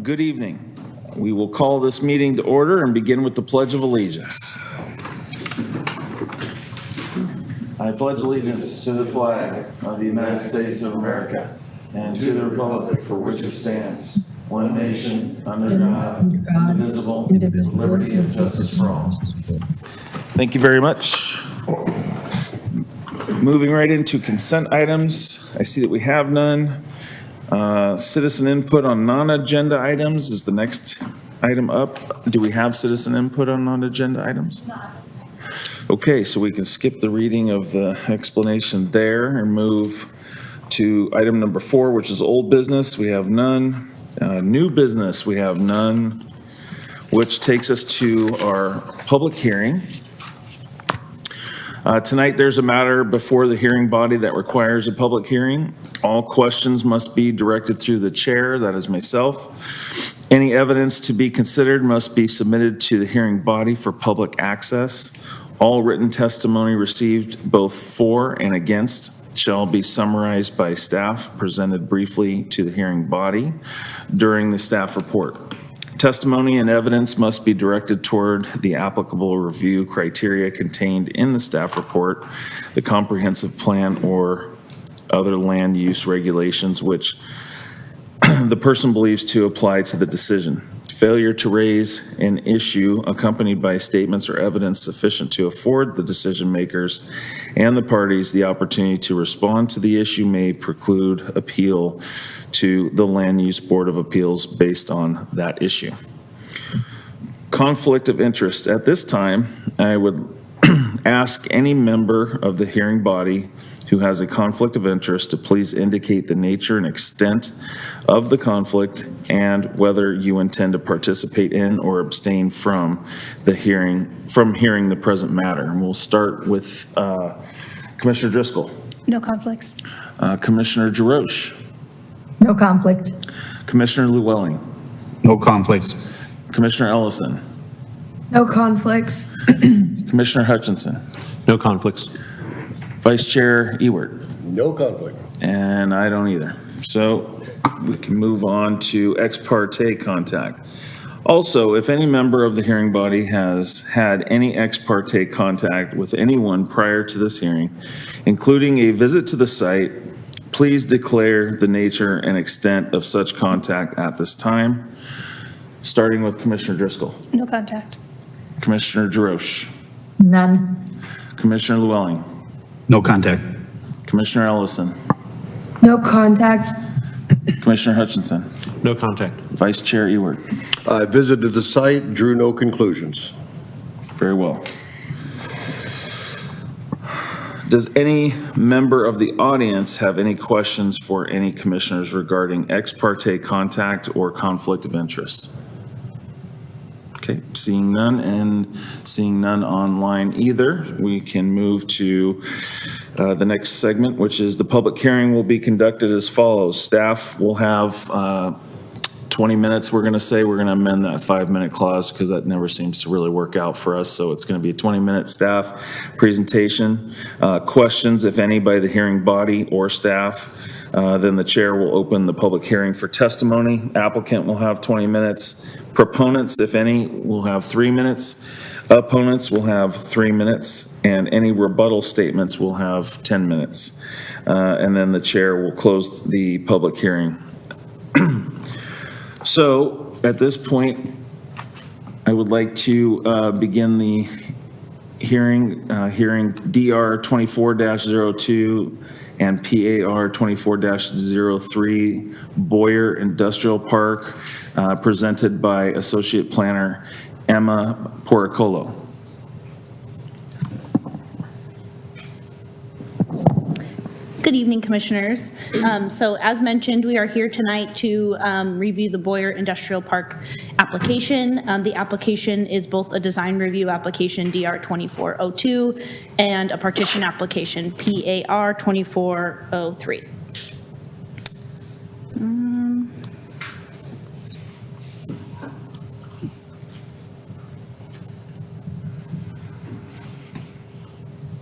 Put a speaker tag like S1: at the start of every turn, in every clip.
S1: Good evening. We will call this meeting to order and begin with the Pledge of Allegiance. I pledge allegiance to the flag of the United States of America and to the republic for which it stands, one nation, under God, indivisible, with liberty and justice for all. Thank you very much. Moving right into consent items, I see that we have none. Citizen input on non-agenda items is the next item up. Do we have citizen input on non-agenda items? No. Okay, so we can skip the reading of the explanation there and move to item number 4, which is old business. We have none. New business, we have none, which takes us to our public hearing. Tonight, there's a matter before the hearing body that requires a public hearing. All questions must be directed through the chair, that is myself. Any evidence to be considered must be submitted to the hearing body for public access. All written testimony received both for and against shall be summarized by staff, presented briefly to the hearing body during the staff report. Testimony and evidence must be directed toward the applicable review criteria contained in the staff report, the comprehensive plan, or other land use regulations which the person believes to apply to the decision. Failure to raise an issue accompanied by statements or evidence sufficient to afford the decision makers and the parties the opportunity to respond to the issue may preclude appeal to the Land Use Board of Appeals based on that issue. Conflict of interest. At this time, I would ask any member of the hearing body who has a conflict of interest to please indicate the nature and extent of the conflict and whether you intend to participate in or abstain from hearing the present matter. And we'll start with Commissioner Driscoll.
S2: No conflicts.
S1: Commissioner Jarosh.
S3: No conflict.
S1: Commissioner Llewellyn.
S4: No conflicts.
S1: Commissioner Ellison.
S3: No conflicts.
S1: Commissioner Hutchinson.
S4: No conflicts.
S1: Vice Chair Ewert.
S5: No conflict.
S1: And I don't either. So we can move on to ex parte contact. Also, if any member of the hearing body has had any ex parte contact with anyone prior to this hearing, including a visit to the site, please declare the nature and extent of such contact at this time. Starting with Commissioner Driscoll.
S2: No contact.
S1: Commissioner Jarosh.
S3: None.
S1: Commissioner Llewellyn.
S4: No contact.
S1: Commissioner Ellison.
S3: No contact.
S1: Commissioner Hutchinson.
S4: No contact.
S1: Vice Chair Ewert.
S5: I visited the site, drew no conclusions.
S1: Very well. Does any member of the audience have any questions for any commissioners regarding ex parte contact or conflict of interest? Okay, seeing none and seeing none online either, we can move to the next segment, which is the public hearing will be conducted as follows. Staff will have 20 minutes. We're going to amend that 5-minute clause because that never seems to really work out for us. So it's going to be a 20-minute staff presentation. Questions, if any, by the hearing body or staff. Then the chair will open the public hearing for testimony. Applicant will have 20 minutes. Proponents, if any, will have 3 minutes. Opponents will have 3 minutes. And any rebuttal statements will have 10 minutes. And then the chair will close the public hearing. So at this point, I would like to begin the hearing DR 24-02 and PAR 24-03 Boyer Industrial Park, presented by Associate Planner Emma Poricolo.
S6: Good evening, Commissioners. So as mentioned, we are here tonight to review the Boyer Industrial Park application. The application is both a design review application, DR 2402, and a partition application, PAR 2403.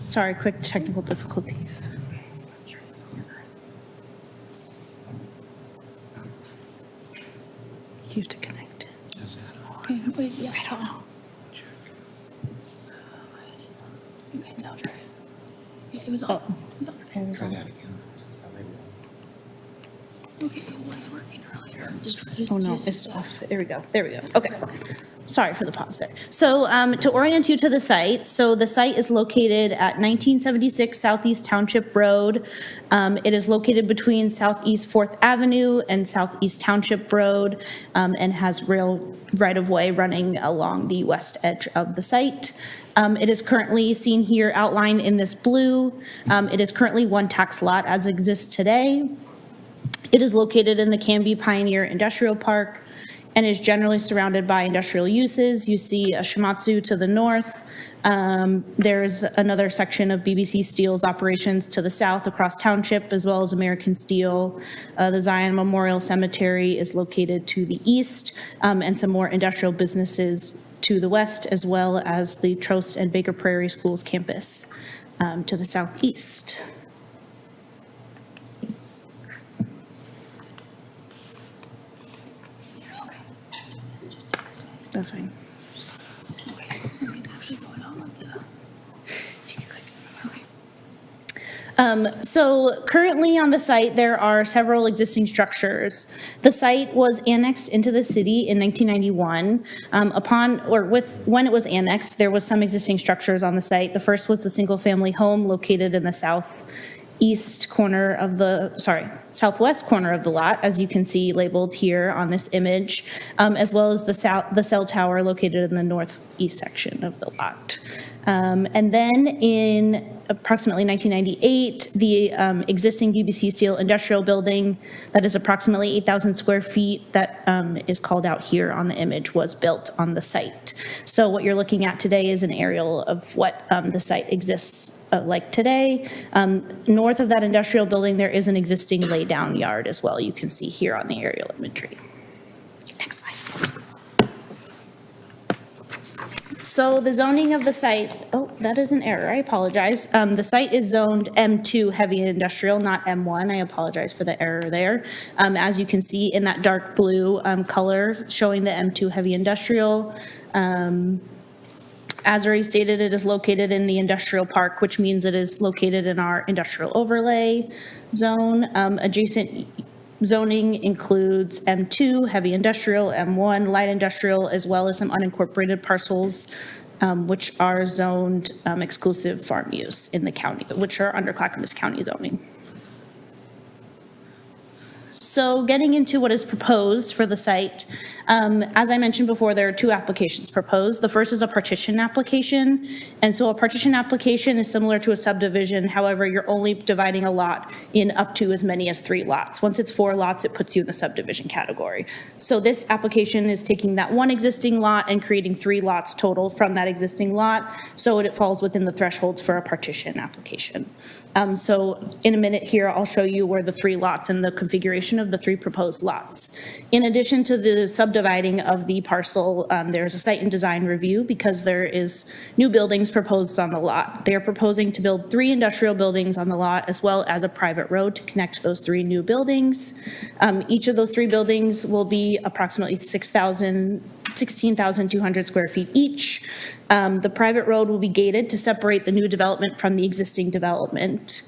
S6: Sorry, quick technical difficulties. Do you have
S7: Wait, yeah, I don't know. Okay, now try it. Yeah, it was on. It was on.
S6: Try that
S7: Okay, it was working earlier.
S6: Oh, no, it's off. There we go. There we go. Okay. Sorry for the pause there. So to orient you to the site, so the site is located at 1976 Southeast Township Road. It is located between Southeast 4th Avenue and Southeast Township Road, and has rail right-of-way running along the west edge of the site. It is currently seen here outlined in this blue. It is currently one tax lot as exists today. It is located in the Canby Pioneer Industrial Park and is generally surrounded by industrial uses. You see a Shimatsu to the north. There's another section of BBC Steel's operations to the south across township, as well as American Steel. The Zion Memorial Cemetery is located to the east, and some more industrial businesses to the west, as well as the Trost and Baker Prairie Schools campus to the southeast. That's fine.
S7: Okay, something's actually going on with the. If you could click. Okay.
S6: So currently on the site, there are several existing structures. The site was annexed into the city in 1991. When it was annexed, there was some existing structures on the site. The first was the single-family home located in the southwest corner of the lot, as you can see labeled here on this image, as well as the cell tower located in the northeast section of the lot. And then in approximately 1998, the existing BBC Steel industrial building that is approximately 8,000 square feet that is called out here on the image was built on the site. So what you're looking at today is an aerial of what the site exists like today. North of that industrial building, there is an existing laydown yard as well. You can see here on the aerial imagery. Next slide. So the zoning of the site, oh, that is an error, I apologize. The site is zoned M2 heavy industrial, not M1. I apologize for the error there. As you can see in that dark blue color showing the M2 heavy industrial. As already stated, it is located in the industrial park, which means it is located in our industrial overlay zone. Adjacent zoning includes M2, heavy industrial, M1, light industrial, as well as some unincorporated parcels, which are zoned exclusive farm use in the county, which are under Clackamas County zoning. So getting into what is proposed for the site, as I mentioned before, there are two applications proposed. The first is a partition application. And so a partition application is similar to a subdivision. However, you're only dividing a lot in up to as many as 3 lots. Once it's 4 lots, it puts you in the subdivision category. So this application is taking that one existing lot and creating 3 lots total from that existing lot. So it falls within the thresholds for a partition application. So in a minute here, I'll show you where the 3 lots and the configuration of the 3 proposed lots. In addition to the subdividing of the parcel, there's a site and design review because there is new buildings proposed on the lot. They are proposing to build 3 industrial buildings on the lot as well as a private road to connect those 3 new buildings. Each of those 3 buildings will be approximately 16,200 square feet each. The private road will be gated to separate the new development from the existing development.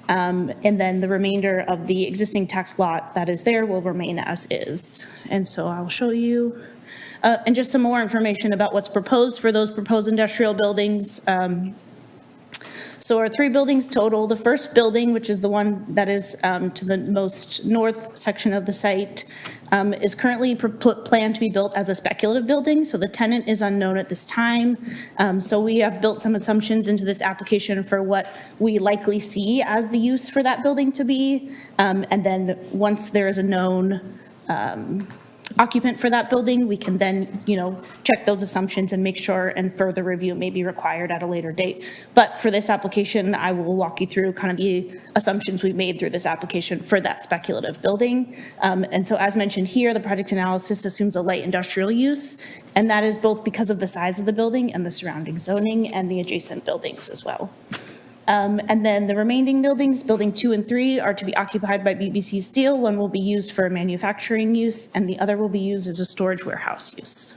S6: And then the remainder of the existing tax lot that is there will remain as is. And so I'll show you, and just some more information about what's proposed for those proposed industrial buildings. So our 3 buildings total. The first building, which is the one that is to the most north section of the site, is currently planned to be built as a speculative building. So the tenant is unknown at this time. So we have built some assumptions into this application for what we likely see as the use for that building to be. And then once there is a known occupant for that building, we can then, check those assumptions and make sure and further review may be required at a later date. But for this application, I will walk you through kind of the assumptions we've made through this application for that speculative building. And so as mentioned here, the project analysis assumes a light industrial use, and that is both because of the size of the building and the surrounding zoning and the adjacent buildings as well. And then the remaining buildings, building 2 and 3, are to be occupied by BBC Steel. One will be used for manufacturing use, and the other will be used as a storage warehouse use.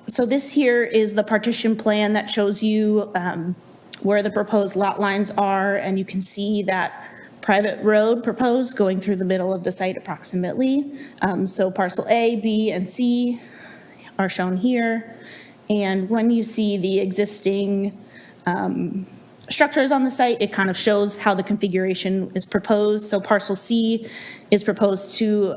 S6: So this here is the partition plan that shows you where the proposed lot lines are, and you can see that private road proposed going through the middle of the site approximately. So parcel A, B, and C are shown here. And when you see the existing structures on the site, it kind of shows how the configuration is proposed. So parcel C is proposed to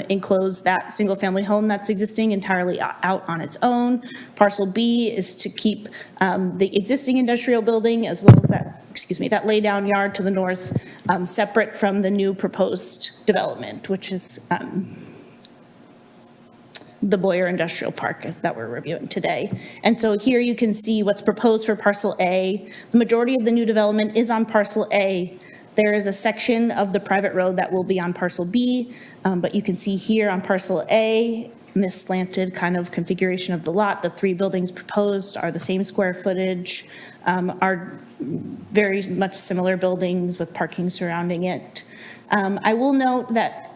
S6: enclose that single-family home that's existing entirely out on its own. Parcel B is to keep the existing industrial building as well as that lay-down yard to the north separate from the new proposed development, which is the Boyer Industrial Park that we're reviewing today. And so here you can see what's proposed for parcel A. The majority of the new development is on parcel A. There is a section of the private road that will be on parcel B, but you can see here on parcel A, in this slanted kind of configuration of the lot, the 3 buildings proposed are the same square footage, are very much similar buildings with parking surrounding it. I will note that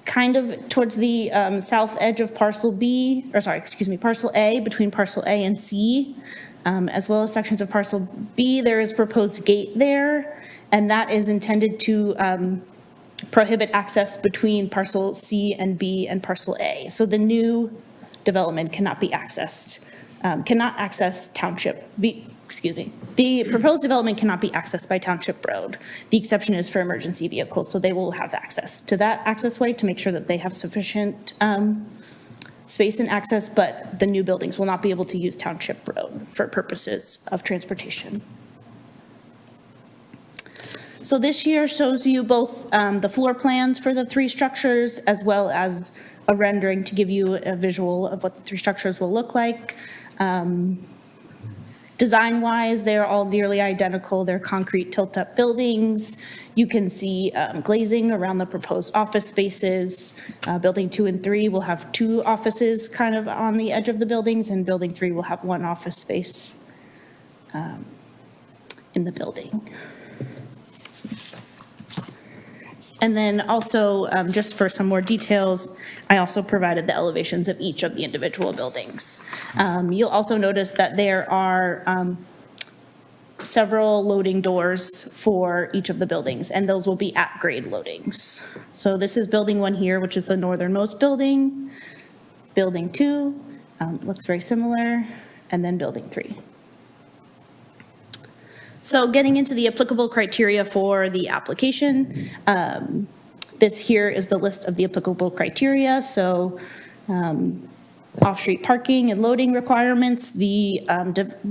S6: kind of towards the south edge of parcel parcel A, between parcel A and C, as well as sections of parcel B, there is proposed gate there, and that is intended to prohibit access between parcel C and B and parcel A. So the new development cannot be accessed, cannot access township, the proposed development cannot be accessed by township road. The exception is for emergency vehicles, so they will have access to that access way to make sure that they have sufficient space and access, but the new buildings will not be able to use township road for purposes of transportation. So this here shows you both the floor plans for the 3 structures as well as a rendering to give you a visual of what the 3 structures will look like. Design-wise, they're all nearly identical. They're concrete tilt-up buildings. You can see glazing around the proposed office spaces. Building 2 and 3 will have 2 offices kind of on the edge of the buildings, and building 3 will have 1 office space in the building. And then also, just for some more details, I also provided the elevations of each of the individual buildings. You'll also notice that there are several loading doors for each of the buildings, and those will be at-grade loadings. So this is building 1 here, which is the northernmost building. Building 2 looks very similar, and then building 3. So getting into the applicable criteria for the application, this here is the list of the applicable criteria. So off-street parking and loading requirements, the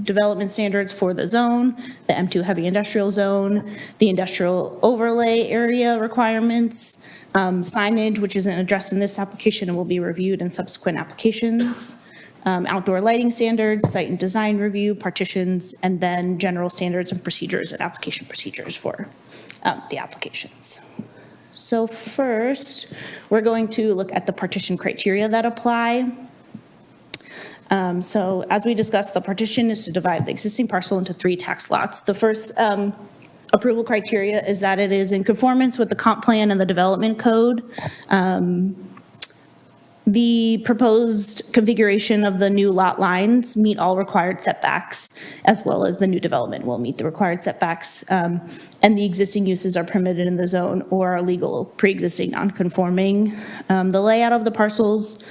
S6: development standards for the zone, the M2 heavy industrial zone, the industrial overlay area requirements, signage, which isn't addressed in this application and will be reviewed in subsequent applications, outdoor lighting standards, site and design review, partitions, and then general standards and procedures and application procedures for the applications. So first, we're going to look at the partition criteria that apply. So as we discussed, the partition is to divide the existing parcel into 3 tax lots. The first approval criteria is that it is in conformance with the comp plan and the development code. The proposed configuration of the new lot lines meet all required setbacks, as well as the new development will meet the required setbacks, and the existing uses are permitted in the zone or are legal pre-existing non-conforming. The layout of the parcels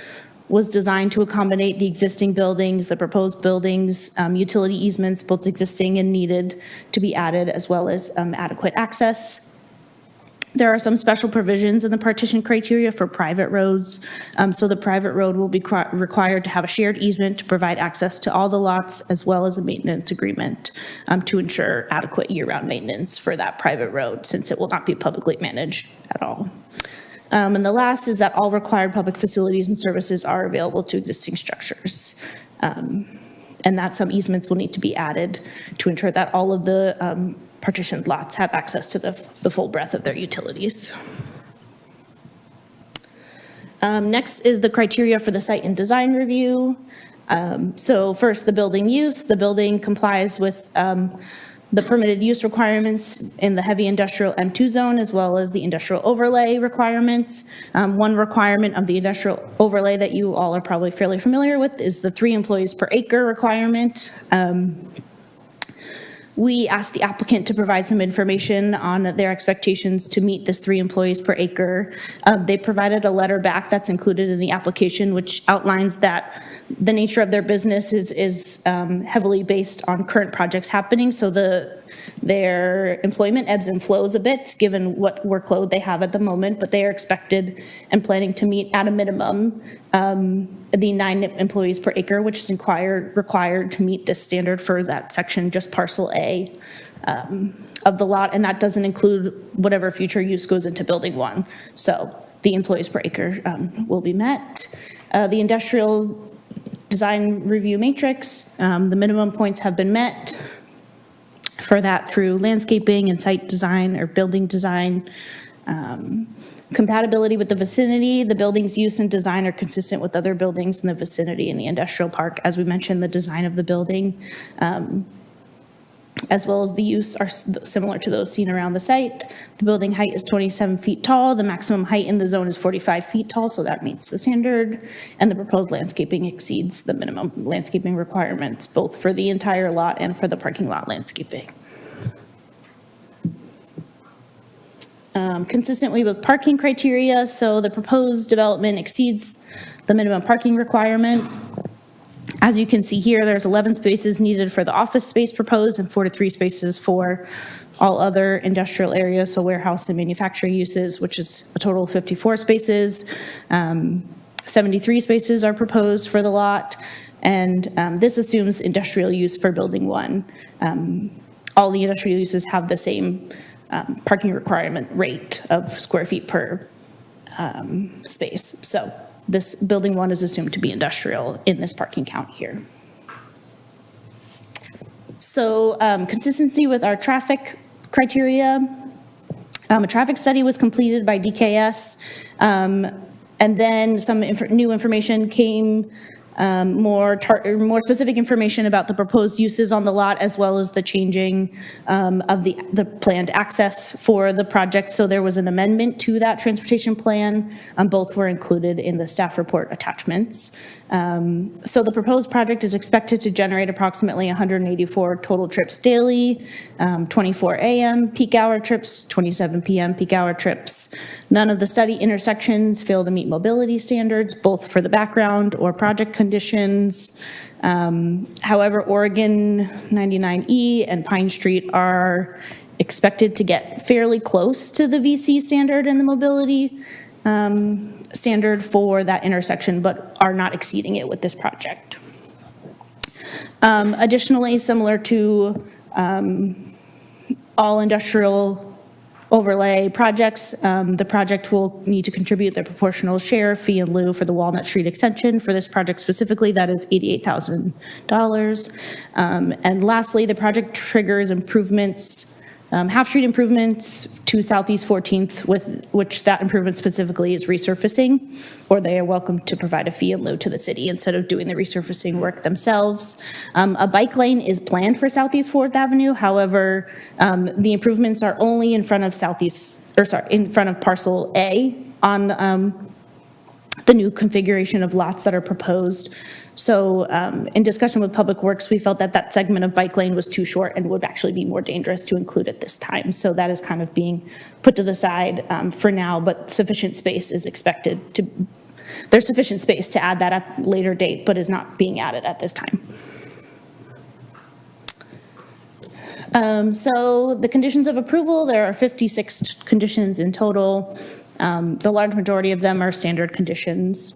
S6: was designed to accommodate the existing buildings, the proposed buildings, utility easements, both existing and needed to be added, as well as adequate access. There are some special provisions in the partition criteria for private roads. So the private road will be required to have a shared easement to provide access to all the lots, as well as a maintenance agreement to ensure adequate year-round maintenance for that private road, since it will not be publicly managed at all. And the last is that all required public facilities and services are available to existing structures. And that some easements will need to be added to ensure that all of the partitioned lots have access to the full breadth of their utilities. Next is the criteria for the site and design review. So first, the building use. The building complies with the permitted use requirements in the heavy industrial M2 zone, as well as the industrial overlay requirements. One requirement of the industrial overlay that you all are probably fairly familiar with is the 3 employees per acre requirement. We asked the applicant to provide some information on their expectations to meet this 3 employees per acre. They provided a letter back that's included in the application, which outlines that the nature of their business is heavily based on current projects happening. So their employment ebbs and flows a bit given what workload they have at the moment, but they are expected and planning to meet at a minimum the 9 employees per acre, which is required to meet this standard for that section, just parcel A of the lot, and that doesn't include whatever future use goes into building 1. So the employees per acre will be met. The industrial design review matrix, the minimum points have been met for that through landscaping and site design or building design. Compatibility with the vicinity, the building's use and design are consistent with other buildings in the vicinity in the industrial park. As we mentioned, the design of the building, as well as the use are similar to those seen around the site. The building height is 27 feet tall. The maximum height in the zone is 45 feet tall, so that meets the standard. And the proposed landscaping exceeds the minimum landscaping requirements, both for the entire lot and for the parking lot landscaping. Consistently with parking criteria, so the proposed development exceeds the minimum parking requirement. As you can see here, there's 11 spaces needed for the office space proposed and 43 spaces for all other industrial areas, so warehouse and manufacturing uses, which is a total of 54 spaces. 73 spaces are proposed for the lot, and this assumes industrial use for building 1. All the industrial uses have the same parking requirement rate of square feet per space. So this building 1 is assumed to be industrial in this parking count here. So consistency with our traffic criteria. A traffic study was completed by DKS, and then some new information came, more specific information about the proposed uses on the lot, as well as the changing of the planned access for the project. So there was an amendment to that transportation plan. Both were included in the staff report attachments. So the proposed project is expected to generate approximately 184 total trips daily, 24 a.m. peak hour trips, 27 p.m. peak hour trips. None of the study intersections fail to meet mobility standards, both for the background or project conditions. However, Oregon 99E and Pine Street are expected to get fairly close to the VC standard and the mobility standard for that intersection, but are not exceeding it with this project. Additionally, similar to all industrial overlay projects, the project will need to contribute their proportional share fee in lieu for the Walnut Street extension. For this project specifically, that is $88,000. And lastly, the project triggers improvements, half-street improvements to Southeast 14th, with which that improvement specifically is resurfacing, or they are welcome to provide a fee in lieu to the city instead of doing the resurfacing work themselves. A bike lane is planned for Southeast 4th Avenue. However, the improvements are only in front of in front of parcel A on the new configuration of lots that are proposed. So in discussion with Public Works, we felt that that segment of bike lane was too short and would actually be more dangerous to include at this time. So that is kind of being put to the side for now, but sufficient space is expected to, there's sufficient space to add that at a later date, but is not being added at this time. So the conditions of approval, there are 56 conditions in total. The large majority of them are standard conditions.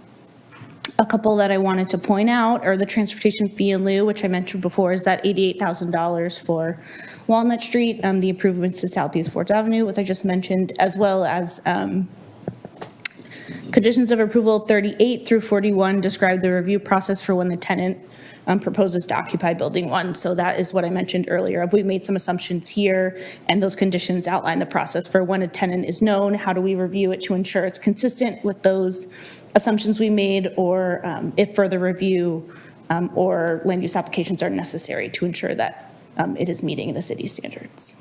S6: A couple that I wanted to point out are the transportation fee in lieu, which I mentioned before, is that $88,000 for Walnut Street, the improvements to Southeast 4th Avenue, which I just mentioned, as well as conditions of approval 38 through 41 describe the review process for when the tenant proposes to occupy building 1. So that is what I mentioned earlier. We've made some assumptions here, and those conditions outline the process for when a tenant is known. How do we review it to ensure it's consistent with those assumptions we made, or if further review or land use applications are necessary to ensure that it is meeting the city standards.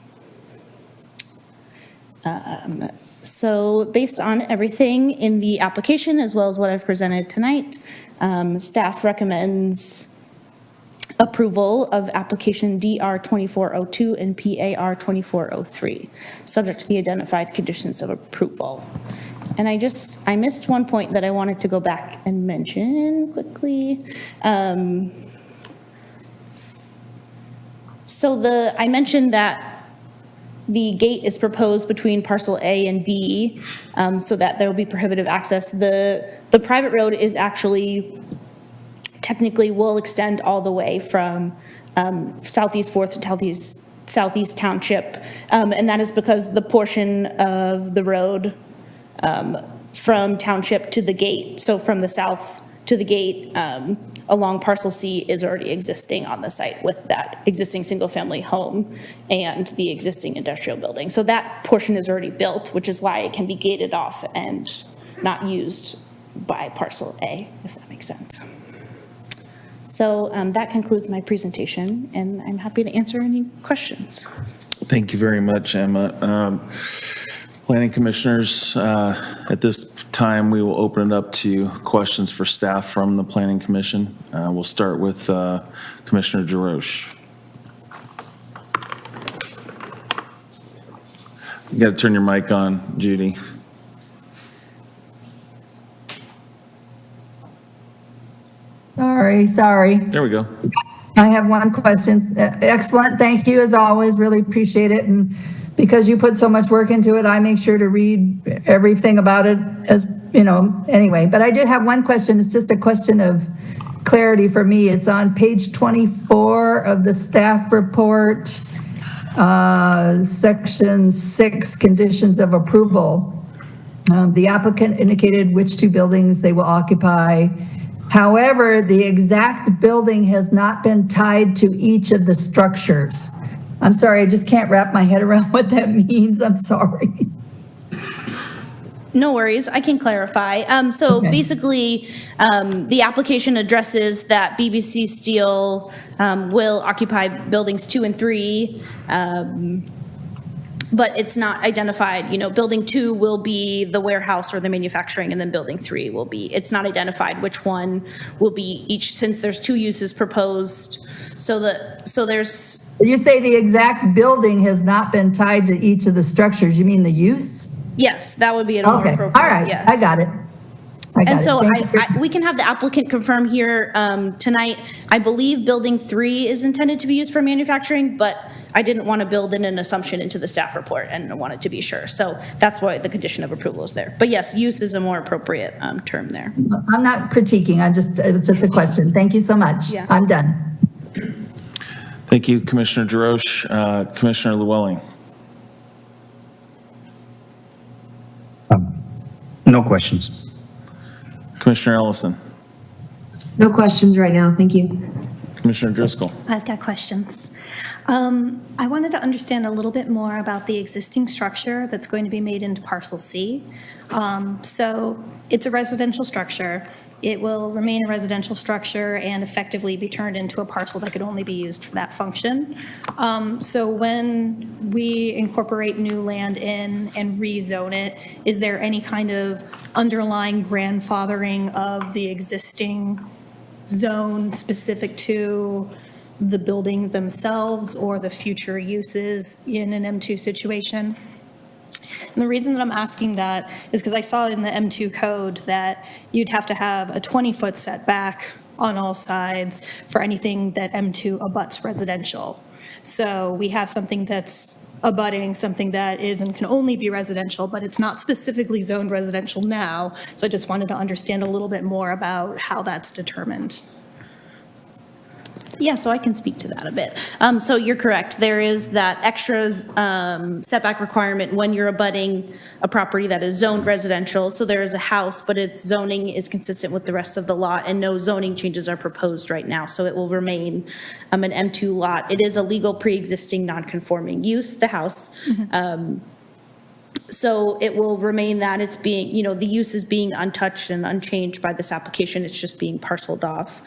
S6: So based on everything in the application, as well as what I've presented tonight, staff recommends approval of application DR 2402 and PAR 2403, subject to the identified conditions of approval. And I missed one point that I wanted to go back and mention quickly. I mentioned that the gate is proposed between parcel A and B, so that there will be prohibitive access. The private road is actually technically will extend all the way from Southeast 4th to Southeast Township, and that is because the portion of the road from Township to the gate, so from the south to the gate along parcel C, is already existing on the site with that existing single-family home and the existing industrial building. So that portion is already built, which is why it can be gated off and not used by parcel A, if that makes sense. So that concludes my presentation, and I'm happy to answer any questions.
S1: Thank you very much, Emma. Planning commissioners, at this time, we will open it up to questions for staff from the Planning Commission. We'll start with Commissioner Jarosh. You got to turn your mic on, Judy.
S3: Sorry.
S1: There we go.
S3: I have one question. Excellent, thank you as always, really appreciate it. And because you put so much work into it, I make sure to read everything about it as, anyway. But I do have one question. It's just a question of clarity for me. It's on page 24 of the staff report, section 6, conditions of approval. The applicant indicated which 2 buildings they will occupy. However, the exact building has not been tied to each of the structures. I'm sorry, I just can't wrap my head around what that means. I'm sorry.
S6: No worries, I can clarify. So
S3: Okay.
S6: basically, the application addresses that BBC Steel will occupy buildings 2 and 3, but it's not identified, building 2 will be the warehouse or the manufacturing, and then building 3 will be, it's not identified which one will be each, since there's 2 uses proposed. So there's,
S3: You say the exact building has not been tied to each of the structures. You mean the use?
S6: yes, that would be a more
S3: Okay,
S6: appropriate,
S3: all right,
S6: yes.
S3: I got it.
S6: And so
S3: Thank you.
S6: we can have the applicant confirm here tonight. I believe building 3 is intended to be used for manufacturing, but I didn't want to build in an assumption into the staff report and I wanted to be sure. So that's why the condition of approval is there. But yes, use is a more appropriate term there.
S3: I'm not critiquing, it was just a question. Thank you so much.
S6: Yeah.
S3: I'm done.
S1: Thank you, Commissioner Jarosh. Commissioner Llewellyn.
S4: No questions.
S1: Commissioner Ellison.
S8: No questions right now, thank you.
S1: Commissioner Driscoll.
S2: I've got questions. I wanted to understand a little bit more about the existing structure that's going to be made into parcel C. So it's a residential structure. It will remain a residential structure and effectively be turned into a parcel that could only be used for that function. So when we incorporate new land in and rezone it, is there any kind of underlying grandfathering of the existing zone specific to the buildings themselves or the future uses in an M2 situation? And the reason that I'm asking that is because I saw in the M2 code that you'd have to have a 20-foot setback on all sides for anything that M2 abuts residential. So we have something that's abutting something that is and can only be residential, but it's not specifically zoned residential now. So I just wanted to understand a little bit more about how that's determined.
S6: Yeah, so I can speak to that a bit. So you're correct. There is that extra setback requirement when you're abutting a property that is zoned residential. So there is a house, but its zoning is consistent with the rest of the lot, and no zoning changes are proposed right now. So it will remain an M2 lot. It is a legal pre-existing non-conforming use, the house. So it will remain that it's being, the use is being untouched and unchanged by this application. It's just being parceled off.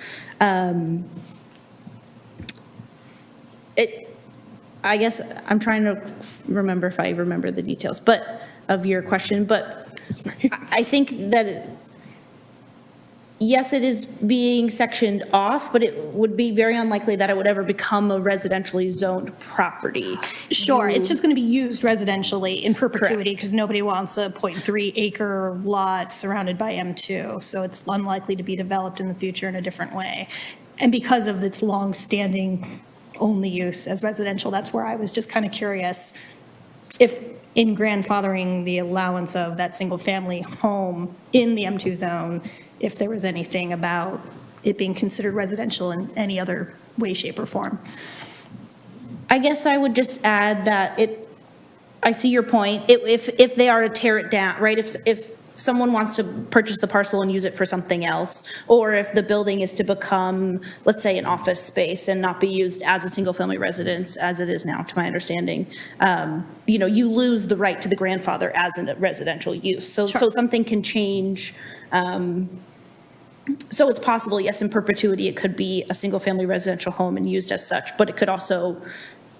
S6: I guess I'm trying to remember if I remember the details, but of your question, but I think that yes, it is being sectioned off, but it would be very unlikely that it would ever become a residentially zoned property.
S2: Sure, it's just going to be used residentially in perpetuity
S6: Correct.
S2: because nobody wants a 0.3 acre lot surrounded by M2. So it's unlikely to be developed in the future in a different way. And because of its long-standing only use as residential, that's where I was just kind of curious if in grandfathering the allowance of that single-family home in the M2 zone, if there was anything about it being considered residential in any other way, shape, or form.
S6: I guess I would just add that I see your point. If they are to tear it down, right? If someone wants to purchase the parcel and use it for something else, or if the building is to become, let's say, an office space and not be used as a single-family residence as it is now, to my understanding, you lose the right to the grandfather as a residential use. So something can change. So it's possible, yes, in perpetuity, it could be a single-family residential home and used as such, but it could also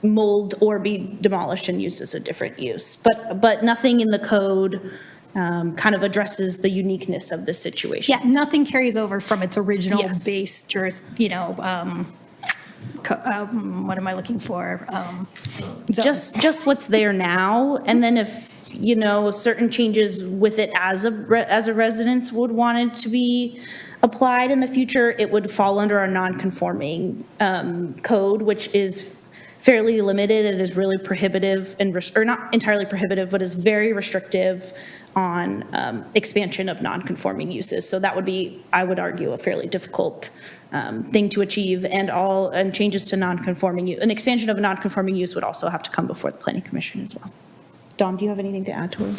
S6: mold or be demolished and used as a different use. But nothing in the code kind of addresses the uniqueness of the situation.
S2: Yeah, nothing carries over from its original
S6: Yes.
S2: base what am I looking for? Zone.
S6: Just what's there now, and then if, certain changes with it as a residence would want it to be applied in the future, it would fall under our non-conforming code, which is fairly limited and is really prohibitive or not entirely prohibitive, but is very restrictive on expansion of non-conforming uses. So that would be, I would argue, a fairly difficult thing to achieve, and changes to non-conforming use. An expansion of a non-conforming use would also have to come before the Planning Commission as well. Don, do you have anything to add to it?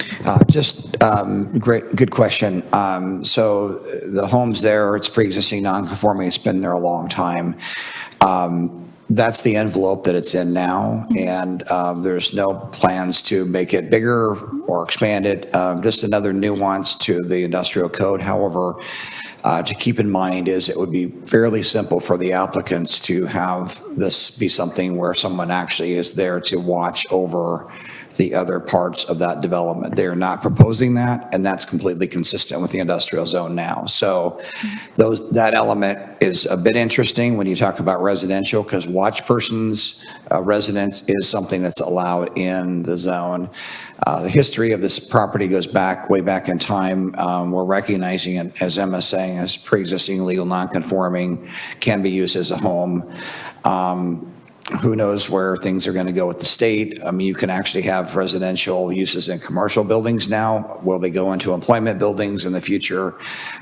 S9: Good question. So the home's there, it's pre-existing non-conforming, it's been there a long time. That's the envelope that it's in now, and there's no plans to make it bigger or expand it. Just another nuance to the industrial code, however, to keep in mind is it would be fairly simple for the applicants to have this be something where someone actually is there to watch over the other parts of that development. They're not proposing that, and that's completely consistent with the industrial zone now. So that element is a bit interesting when you talk about residential, because watch persons residence is something that's allowed in the zone. The history of this property goes way back in time. We're recognizing it, as Emma's saying, as pre-existing legal non-conforming, can be used as a home. Who knows where things are going to go with the state? I mean, you can actually have residential uses in commercial buildings now. Will they go into employment buildings in the future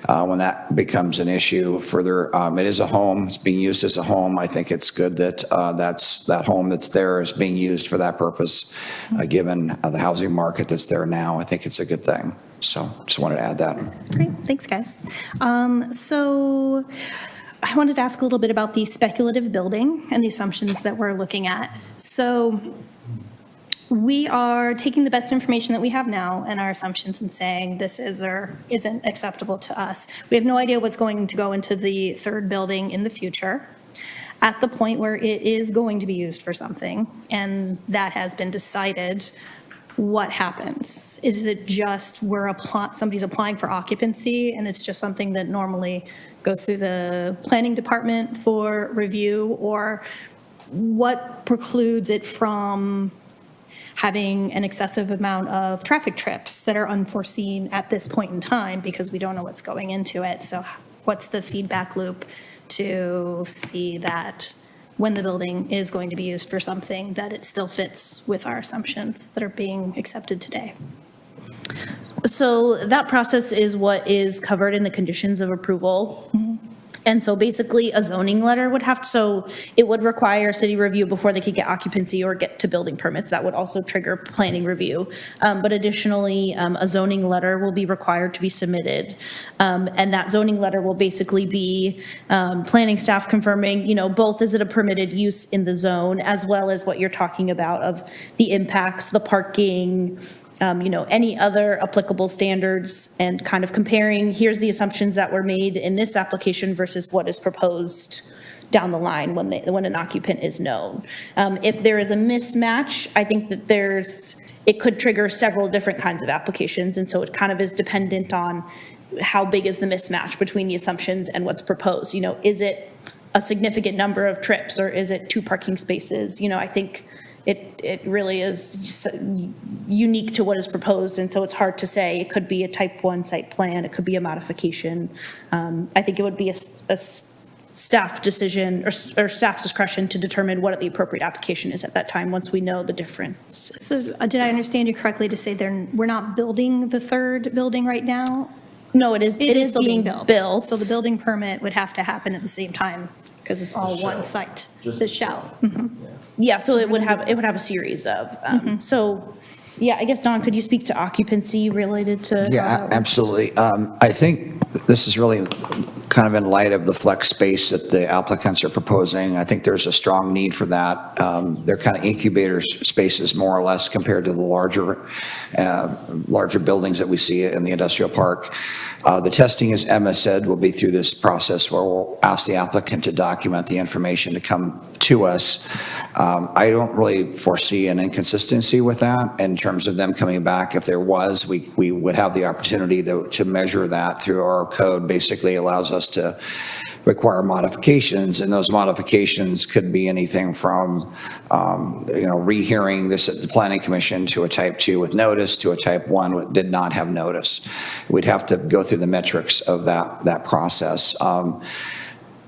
S9: when that becomes an issue further? It is a home. It's being used as a home. I think it's good that that home that's there is being used for that purpose, given the housing market that's there now. I think it's a good thing. So just wanted to add that.
S2: Great, thanks, guys. So I wanted to ask a little bit about the speculative building and the assumptions that we're looking at. So we are taking the best information that we have now and our assumptions and saying this is or isn't acceptable to us. We have no idea what's going to go into the third building in the future at the point where it is going to be used for something, and that has been decided. What happens? Is it just somebody's applying for occupancy and it's just something that normally goes through the planning department for review, or what precludes it from having an excessive amount of traffic trips that are unforeseen at this point in time because we don't know what's going into it? So what's the feedback loop to see that when the building is going to be used for something, that it still fits with our assumptions that are being accepted today?
S6: So that process is what is covered in the conditions of approval. And so basically a zoning letter so it would require city review before they could get occupancy or get to building permits. That would also trigger planning review. But additionally, a zoning letter will be required to be submitted. And that zoning letter will basically be planning staff confirming, both is it a permitted use in the zone, as well as what you're talking about of the impacts, the parking, any other applicable standards, and kind of comparing, here's the assumptions that were made in this application versus what is proposed down the line when an occupant is known. If there is a mismatch, I think that it could trigger several different kinds of applications, and so it kind of is dependent on how big is the mismatch between the assumptions and what's proposed. Is it a significant number of trips, or is it 2 parking spaces? I think it really is unique to what is proposed, and so it's hard to say. It could be a type 1 site plan, it could be a modification. I think it would be a staff decision or staff's discretion to determine what the appropriate application is at that time, once we know the difference.
S2: So did I understand you correctly to say we're not building the third building right now?
S6: No, it is
S2: still
S6: being built.
S2: So the building permit would have to happen at the same time because it's all one site, the shell. Mhm.
S6: Yeah, so it would have a series of, so, yeah, I guess, Dawn, could you speak to occupancy related to? how
S9: Yeah,
S6: that works?
S9: absolutely. I think this is really kind of in light of the flex space that the applicants are proposing. I think there's a strong need for that. They're kind of incubator spaces, more or less, compared to the larger buildings that we see in the industrial park. The testing, as Emma said, will be through this process where we'll ask the applicant to document the information to come to us. I don't really foresee an inconsistency with that in terms of them coming back. If there was, we would have the opportunity to measure that through our code. Basically allows us to require modifications, and those modifications could be anything from, rehearing this at the Planning Commission to a type 2 with notice to a type 1 that did not have notice. We'd have to go through the metrics of that process.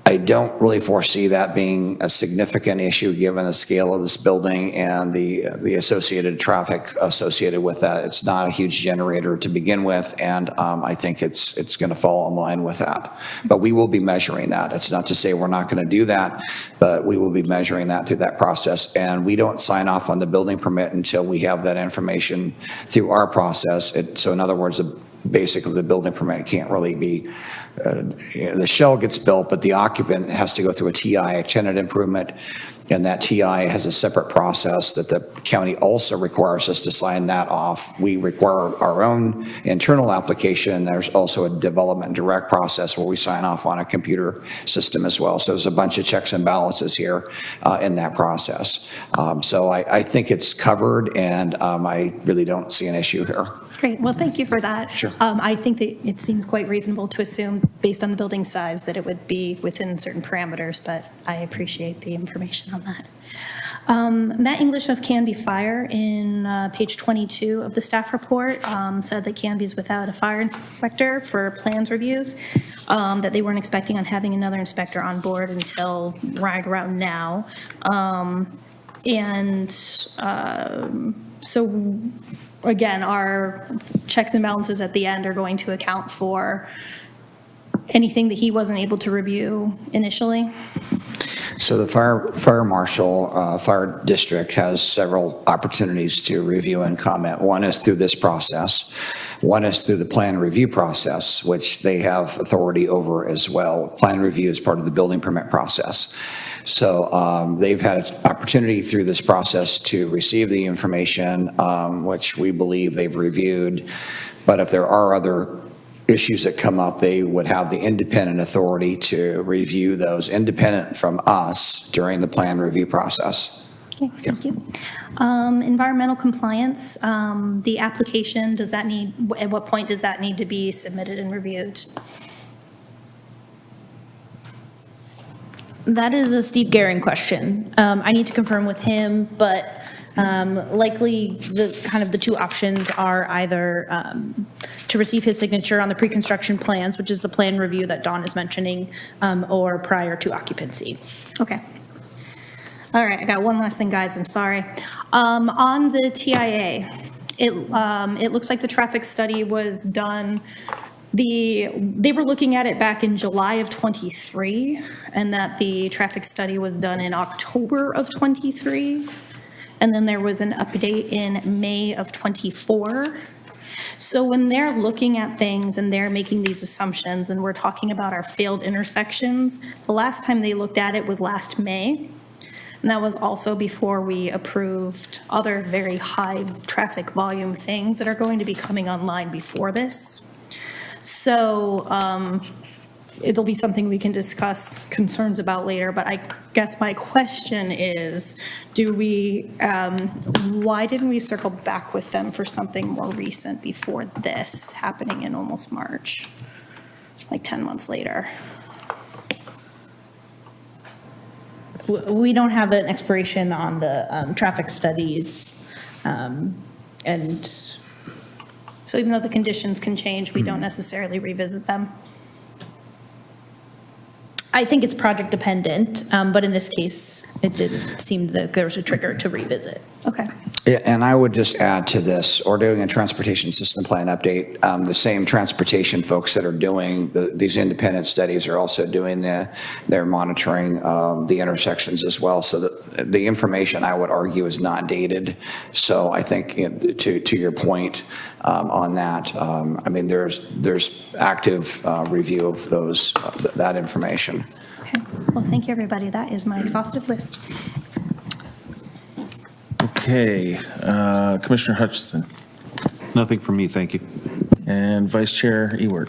S9: I don't really foresee that being a significant issue given the scale of this building and the associated traffic associated with that. It's not a huge generator to begin with, and I think it's going to fall in line with that. But we will be measuring that. It's not to say we're not going to do that, but we will be measuring that through that process. And we don't sign off on the building permit until we have that information through our process. So in other words, basically the building permit can't really be, the shell gets built, but the occupant has to go through a TI, a tenant improvement, and that TI has a separate process that the county also requires us to sign that off. We require our own internal application, and there's also a development direct process where we sign off on a computer system as well. So there's a bunch of checks and balances here in that process. So I think it's covered, and I really don't see an issue here.
S2: Great, well, thank you for that.
S9: Sure.
S2: I think that it seems quite reasonable to assume, based on the building size, that it would be within certain parameters, but I appreciate the information on that. Matt English of Canby Fire, in page 22 of the staff report, said that Canby's without a fire inspector for plans reviews, that they weren't expecting on having another inspector on board until right around now. So again, our checks and balances at the end are going to account for anything that he wasn't able to review initially?
S9: So the fire marshal, fire district has several opportunities to review and comment. One is through this process. One is through the plan review process, which they have authority over as well. Plan review is part of the building permit process. So they've had an opportunity through this process to receive the information, which we believe they've reviewed. But if there are other issues that come up, they would have the independent authority to review those independent from us during the plan review process.
S2: Okay, thank you. Environmental compliance, the application, at what point does that need to be submitted and reviewed?
S6: That is a Steve Gehring question. I need to confirm with him, but likely the two options are either to receive his signature on the pre-construction plans, which is the plan review that Dawn is mentioning, or prior to occupancy.
S2: Okay. All right, I got one last thing, guys, I'm sorry. On the TIA, it looks like the traffic study was done, they were looking at it back in July of '23, and that the traffic study was done in October of '23, and then there was an update in May of '24. So when they're looking at things and they're making these assumptions, and we're talking about our failed intersections, the last time they looked at it was last May. And that was also before we approved other very high traffic volume things that are going to be coming online before this. So it'll be something we can discuss concerns about later, but I guess my question is, why didn't we circle back with them for something more recent before this happening in almost March, like 10 months later?
S6: We don't have an expiration on the traffic studies, and
S2: So even though the conditions can change, we don't necessarily revisit them?
S6: I think it's project dependent, but in this case, it didn't seem that there was a trigger to revisit.
S2: Okay.
S9: Yeah, and I would just add to this, or doing a transportation system plan update, the same transportation folks that are doing these independent studies are also doing they're monitoring the intersections as well. So the information, I would argue, is not dated. So I think to your point on that, I mean, there's active review of that information.
S2: Okay. Well, thank you, everybody. That is my exhaustive list.
S1: Okay, Commissioner Hutchison
S4: Nothing from me, thank you.
S1: and Vice Chair Ewert.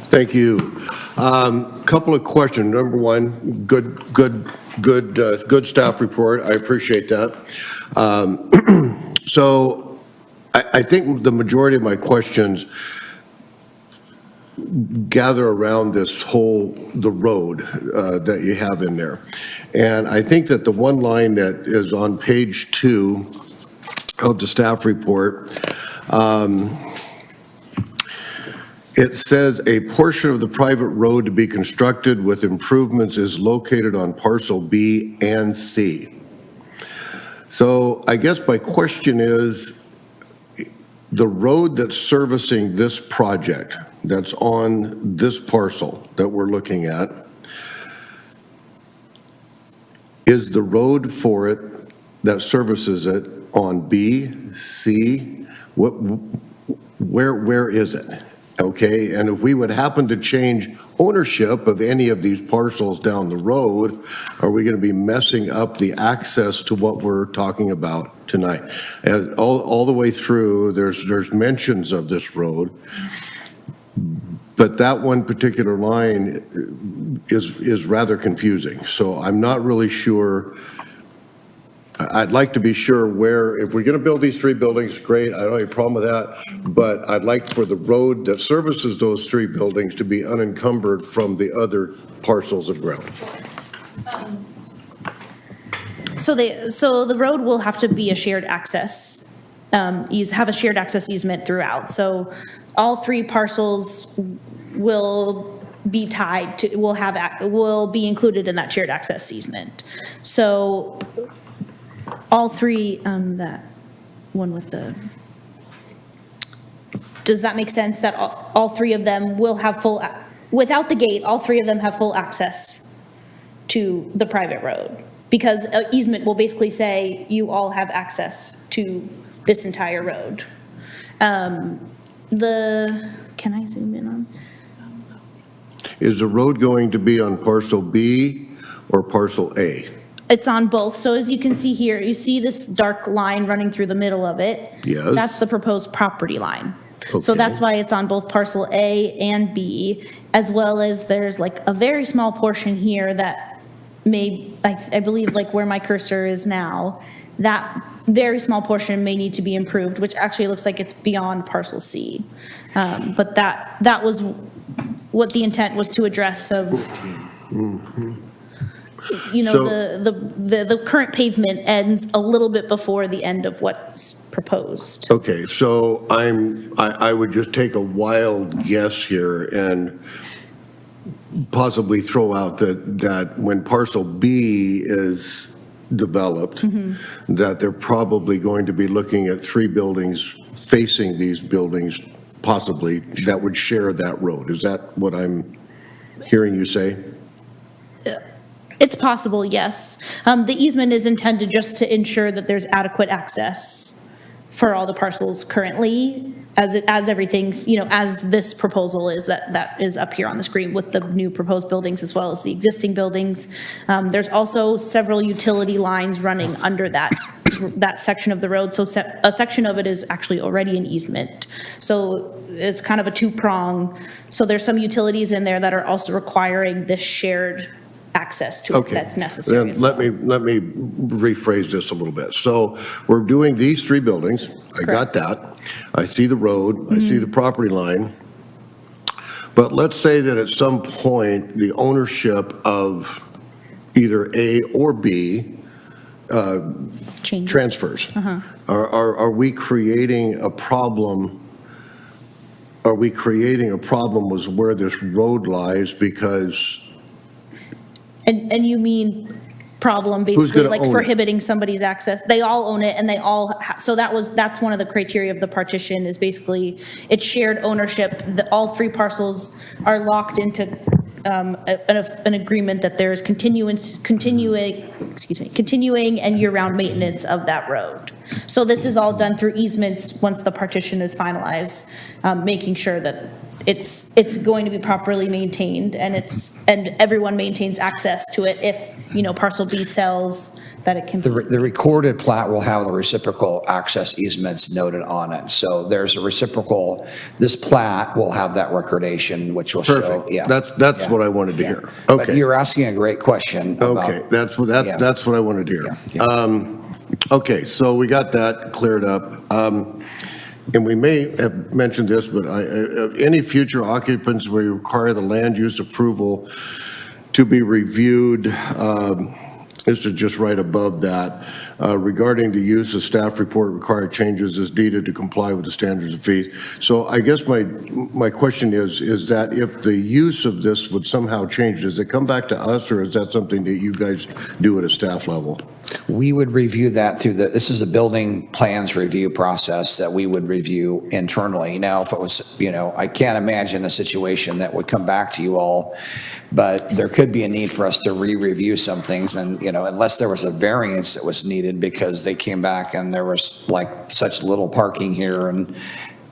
S5: Thank you. Couple of questions. Number one, good staff report. I appreciate that. So I think the majority of my questions gather around the road that you have in there. And I think that the one line that is on page 2 of the staff report, it says a portion of the private road to be constructed with improvements is located on parcel B and C. So I guess my question is, the road that's servicing this project, that's on this parcel that we're looking at, is the road for it that services it on B, C? Where is it? Okay, and if we would happen to change ownership of any of these parcels down the road, are we going to be messing up the access to what we're talking about tonight? And all the way through, there's mentions of this road, but that one particular line is rather confusing. So I'm not really sure. I'd like to be sure where, if we're going to build these 3 buildings, great, I don't have a problem with that, but I'd like for the road that services those 3 buildings to be unencumbered from the other parcels of ground.
S6: So the road will have to be a shared access, have a shared access easement throughout. So all 3 parcels will be tied to, will be included in that shared access easement. So all 3, that one with the, does that make sense that all 3 of them will have without the gate, all 3 of them have full access to the private road? Because an easement will basically say you all have access to this entire road. Can I zoom in on?
S5: Is the road going to be on parcel B or parcel A?
S6: It's on both. So as you can see here, you see this dark line running through the middle of it?
S5: Yes.
S6: That's the proposed property line. So
S5: Okay.
S6: that's why it's on both parcel A and B, as well as there's like a very small portion here that I believe like where my cursor is now, that very small portion may need to be improved, which actually looks like it's beyond parcel C. But that was what the intent was to address of, you know,
S5: So-
S6: the current pavement ends a little bit before the end of what's proposed.
S5: Okay, so I would just take a wild guess here and possibly throw out that when parcel B is developed, that they're probably going to be looking at 3 buildings facing these buildings, possibly, that would share that road. Is that what I'm hearing you say?
S6: It's possible, yes. The easement is intended just to ensure that there's adequate access for all the parcels currently, as everything's, you know, as this proposal is, that is up here on the screen with the new proposed buildings as well as the existing buildings. There's also several utility lines running under that section of the road. So a section of it is actually already an easement. So it's kind of a two-prong. So there's some utilities in there that are also requiring this shared access to it
S5: Okay.
S6: that's necessary
S5: Then
S6: as well.
S5: let me rephrase this a little bit. So we're doing these 3 buildings. I got that. I see the road, I see the property line. But let's say that at some point, the ownership of either A or B
S6: Change.
S5: transfers. Are we creating a problem? Are we creating a problem with where this road lies because
S6: And you mean problem,
S5: Who's
S6: basically,
S5: gonna
S6: like
S5: own it?
S6: prohibiting somebody's access? They all own it, and they all, so that's one of the criteria of the partition, is basically, it's shared ownership. All 3 parcels are locked into an agreement that there's continuing and year-round maintenance of that road. So this is all done through easements once the partition is finalized, making sure that it's going to be properly maintained, and everyone maintains access to it if, parcel B sells, that it can be.
S9: The recorded plat will have the reciprocal access easements noted on it. So there's a reciprocal, this plat will have that recordation, which will show.
S5: perfect?
S9: Yeah.
S5: That's
S9: Yeah.
S5: what I wanted to
S9: Yeah.
S5: hear.
S9: But
S5: Okay.
S9: you're asking a great question about.
S5: Okay, that's what
S9: Yeah.
S5: that's what I wanted to hear.
S9: Yeah.
S5: Okay, so we got that cleared up. And we may have mentioned this, but any future occupants will require the land use approval to be reviewed. This is just right above that. Regarding the use of staff report required changes as needed to comply with the standards of fees. So I guess my question is that if the use of this would somehow change, does it come back to us, or is that something that you guys do at a staff level?
S9: We would review that through this is a building plans review process that we would review internally. Now, if it was, I can't imagine a situation that would come back to you all, but there could be a need for us to re-review some things, and, unless there was a variance that was needed because they came back and there was like such little parking here,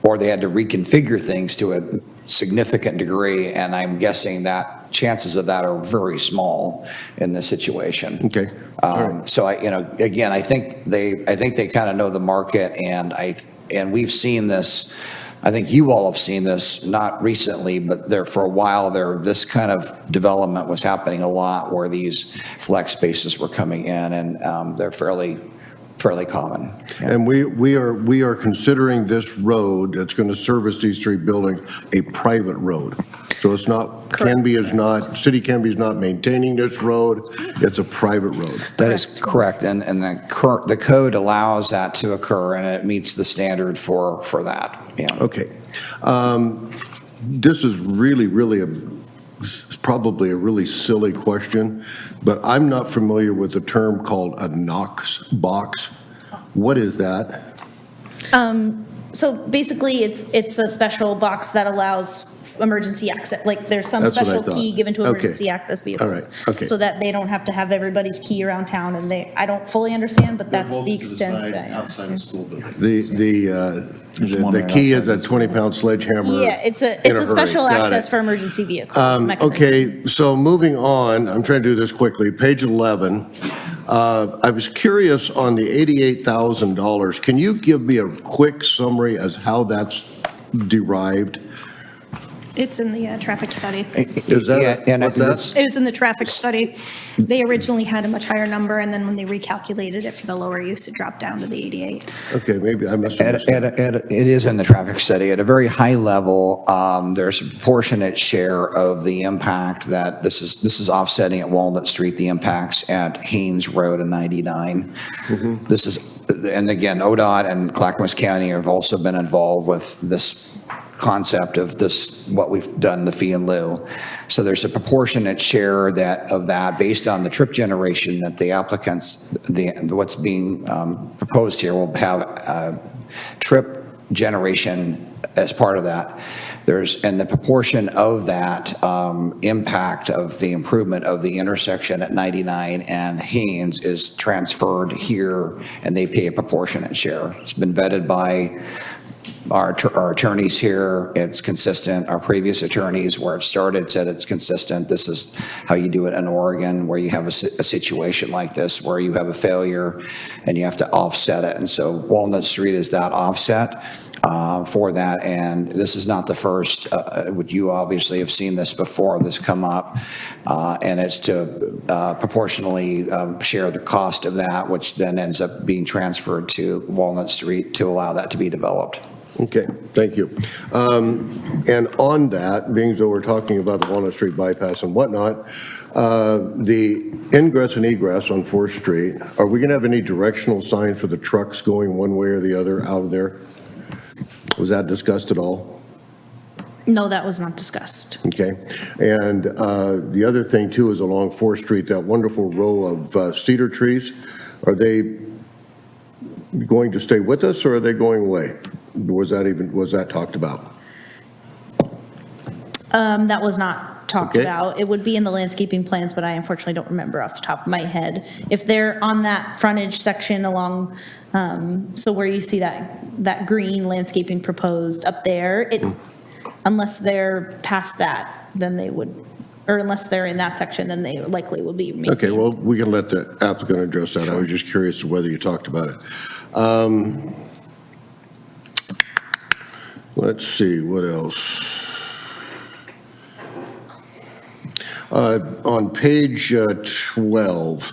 S9: or they had to reconfigure things to a significant degree, and I'm guessing that chances of that are very small in this situation.
S5: Okay. All right.
S9: So again, I think they kind of know the market, and we've seen this. I think you all have seen this, not recently, but for a while there, this kind of development was happening a lot, where these flex spaces were coming in, and they're fairly common. Yeah.
S5: And we are considering this road that's going to service these 3 buildings a private road. So it's not, City Canby is not maintaining this road, it's a private road.
S9: That is correct, and the code allows that to occur, and it meets the standard for that. Yeah.
S5: Okay. This is it's probably a really silly question, but I'm not familiar with the term called a Knox box. What is that?
S6: So basically, it's a special box that allows emergency access, like there's some
S5: That's what I
S6: special key
S5: thought.
S6: given to
S5: Okay.
S6: emergency access vehicles.
S5: All right. Okay.
S6: So that they don't have to have everybody's key around town, and I don't fully understand, but that's the extent that.
S4: Outside of school building.
S5: The key is a 20-pound sledgehammer.
S6: Yeah, it's
S5: in
S6: a
S5: hurry.
S6: special
S5: Got
S6: access
S5: it.
S6: for emergency vehicles. mechanism.
S5: Okay, so moving on, I'm trying to do this quickly. Page 11, I was curious on the $88,000. Can you give me a quick summary as how that's derived?
S2: It's in the traffic study.
S5: Is that,
S9: Yeah, and
S5: what's
S9: it's-
S5: that?
S2: It was in the traffic study. They originally had a much higher number, and then when they recalculated it for the lower use, it dropped down to the 88.
S5: Okay, maybe I must have missed it.
S9: It is in the traffic study. At a very high level, there's a proportionate share of the impact that this is offsetting at Walnut Street, the impacts at Haynes Road and 99. This is, and again, ODOT and Clackamas County have also been involved with this concept of this, what we've done, the fee in lieu. So there's a proportionate share of that based on the trip generation that the applicants, what's being proposed here will have trip generation as part of that. And the proportion of that impact of the improvement of the intersection at 99 and Haynes is transferred here, and they pay a proportionate share. It's been vetted by our attorneys here, it's consistent. Our previous attorneys, where it started, said it's consistent. This is how you do it in Oregon, where you have a situation like this, where you have a failure and you have to offset it. And so Walnut Street is that offset for that. And this is not the first, you obviously have seen this before, this come up, and it's to proportionally share the cost of that, which then ends up being transferred to Walnut Street to allow that to be developed.
S5: Okay, thank you. And on that, being as though we're talking about the Walnut Street bypass and whatnot, the ingress and egress on 4th Street, are we going to have any directional signs for the trucks going one way or the other out of there? Was that discussed at all?
S6: No, that was not discussed.
S5: Okay. And the other thing, too, is along 4th Street, that wonderful row of cedar trees, are they going to stay with us or are they going away? Was that talked about?
S6: That was not talked
S5: Okay.
S6: about. It would be in the landscaping plans, but I unfortunately don't remember off the top of my head. If they're on that frontage section along, so where you see that green landscaping proposed up there, unless they're past that, then they would, or unless they're in that section, then they likely will be maintained.
S5: Okay, well, we can let the applicant address that. I was just curious to whether you talked about it. Let's see, what else? On page 12,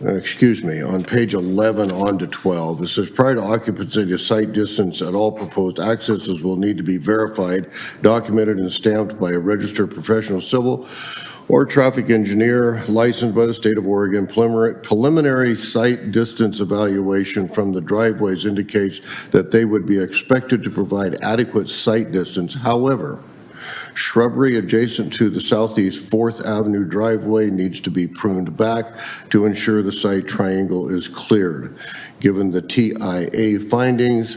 S5: on page 11 on to 12, it says prior to occupancy, the site distance at all proposed accesses will need to be verified, documented, and stamped by a registered professional civil or traffic engineer licensed by the state of Oregon. Preliminary site distance evaluation from the driveways indicates that they would be expected to provide adequate site distance. However, shrubbery adjacent to the southeast 4th Avenue driveway needs to be pruned back to ensure the site triangle is cleared. Given the TIA findings,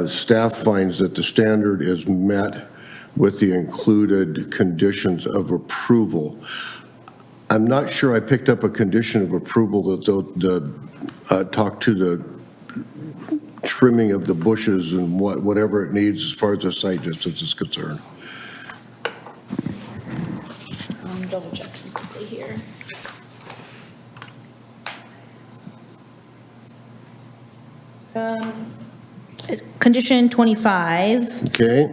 S5: staff finds that the standard is met with the included conditions of approval. I'm not sure I picked up a condition of approval that talk to the trimming of the bushes and whatever it needs as far as the site distance is concerned.
S6: Double check quickly here. Condition 25.
S5: Okay,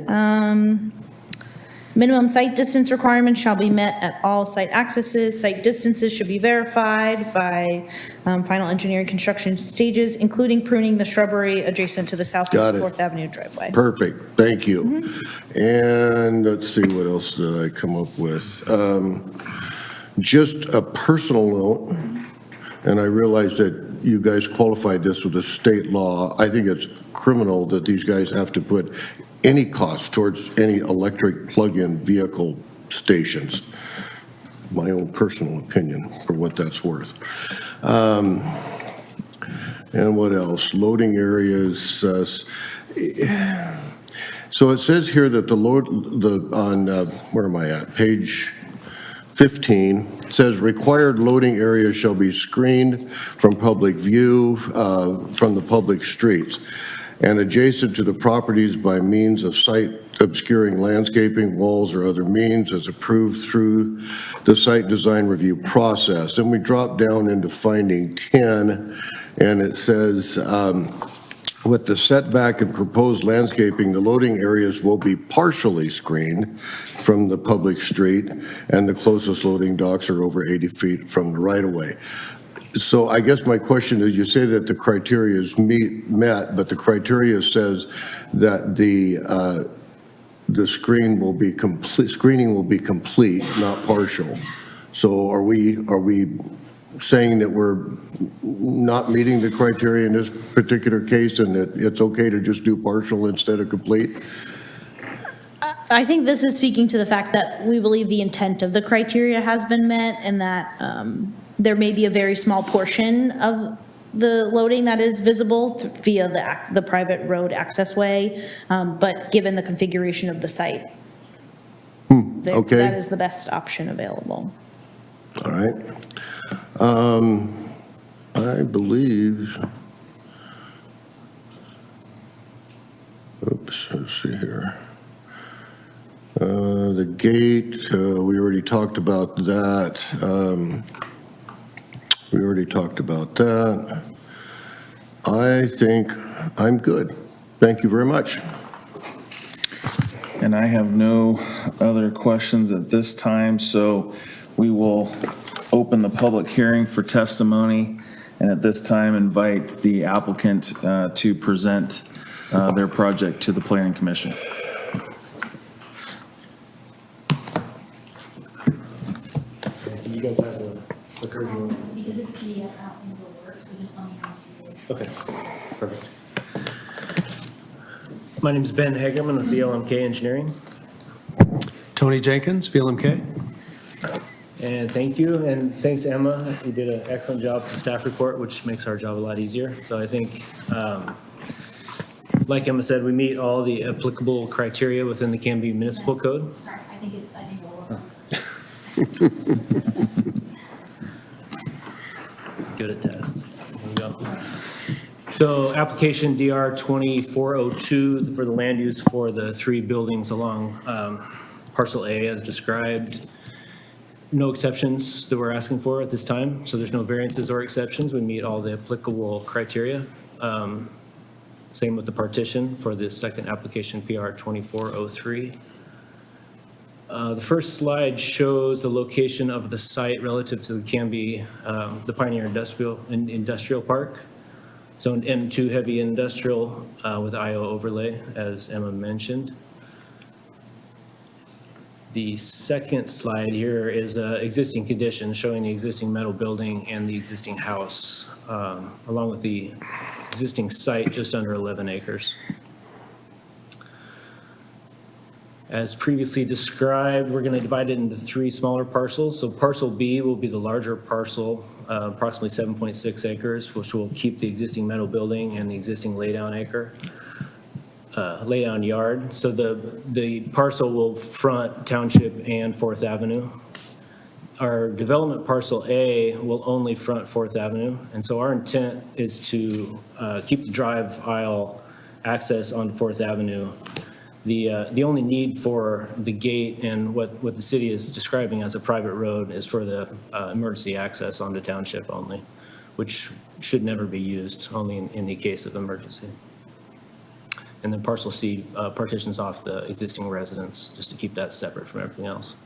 S6: Minimum site distance requirements shall be met at all site accesses. Site distances should be verified by final engineering construction stages, including pruning the shrubbery adjacent to the southeast
S5: Got it.
S6: 4th Avenue driveway.
S5: perfect, thank you. And let's see, what else did I come up with? Just a personal note, and I realize that you guys qualified this with a state law. I think it's criminal that these guys have to put any cost towards any electric plug-in vehicle stations. My own personal opinion, for what that's worth. And what else? Loading areas. So it says here that where am I at? Page 15 says required loading areas shall be screened from public view from the public streets and adjacent to the properties by means of site obscuring landscaping, walls, or other means as approved through the site design review process. Then we drop down into finding 10, and it says, with the setback and proposed landscaping, the loading areas will be partially screened from the public street, and the closest loading docks are over 80 feet from the right-of-way. So I guess my question is, you say that the criteria is met, but the criteria says that the screening will be complete, not partial. So are we saying that we're not meeting the criteria in this particular case and that it's okay to just do partial instead of complete?
S6: I think this is speaking to the fact that we believe the intent of the criteria has been met and that there may be a very small portion of the loading that is visible via the private road access way, but given the configuration of the site,
S5: Okay.
S6: that is the best option available.
S5: All right. I believe, let's see here. The gate, we already talked about that. We already talked about that. I think I'm good. Thank you very much.
S1: And I have no other questions at this time, so we will open the public hearing for testimony, and at this time invite the applicant to present their project to the Planning Commission.
S10: You guys have a curriculum?
S7: Because it's PDF, I don't think it'll work, so just let me know if you guys.
S10: Okay, perfect. My name's Ben Hagerman with VLMK Engineering,
S11: Tony Jenkins, VLMK.
S10: and thank you, and thanks, Emma. You did an excellent job with the staff report, which makes our job a lot easier. So I think, like Emma said, we meet all the applicable criteria within the Canby Municipal Code.
S7: Sorry, I think it'll work.
S10: Good at tests. There we go. So application DR 2402 for the land use for the 3 buildings along parcel A as described. No exceptions that we're asking for at this time, so there's no variances or exceptions. We meet all the applicable criteria. Same with the partition for the second application, PR 2403. The first slide shows the location of the site relative to the Canby, the Pioneer Industrial Park. So an M2 heavy industrial with IO overlay, as Emma mentioned. The second slide here is existing conditions showing the existing metal building and the existing house, along with the existing site just under 11 acres. As previously described, we're going to divide it into 3 smaller parcels. So parcel B will be the larger parcel, approximately 7.6 acres, which will keep the existing metal building and the existing laydown yard. So the parcel will front Township and 4th Avenue. Our development parcel A will only front 4th Avenue. And so our intent is to keep the drive aisle access on 4th Avenue. The only need for the gate and what the city is describing as a private road is for the emergency access onto Township only, which should never be used, only in the case of emergency. And then parcel C partitions off the existing residence, just to keep that separate from everything else.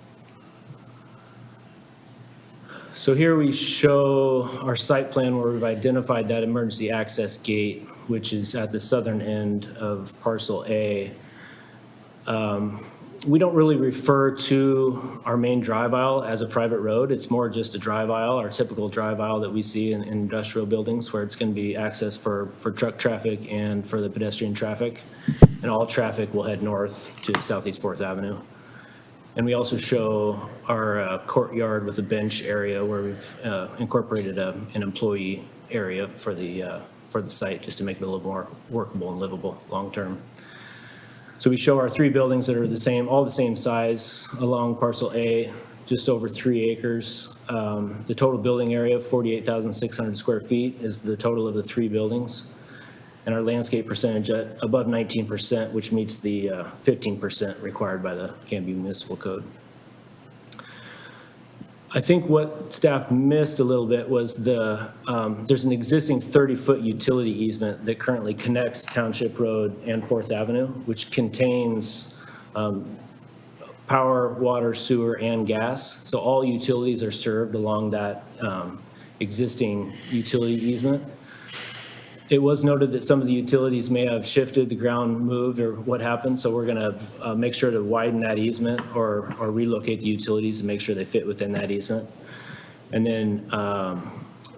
S10: So here we show our site plan where we've identified that emergency access gate, which is at the southern end of parcel A. We don't really refer to our main drive aisle as a private road. It's more just a drive aisle, our typical drive aisle that we see in industrial buildings, where it's going to be access for truck traffic and for the pedestrian traffic. And all traffic will head north to Southeast 4th Avenue. And we also show our courtyard with a bench area where we've incorporated an employee area for the site, just to make it a little more workable and livable long-term. So we show our 3 buildings that are all the same size along parcel A, just over 3 acres. The total building area of 48,600 square feet is the total of the 3 buildings. And our landscape percentage at above 19%, which meets the 15% required by the Canby Municipal Code. I think what staff missed a little bit was there's an existing 30-foot utility easement that currently connects Township Road and 4th Avenue, which contains power, water, sewer, and gas. So all utilities are served along that existing utility easement. It was noted that some of the utilities may have shifted, the ground moved, or what happened, so we're going to make sure to widen that easement or relocate the utilities and make sure they fit within that easement. And then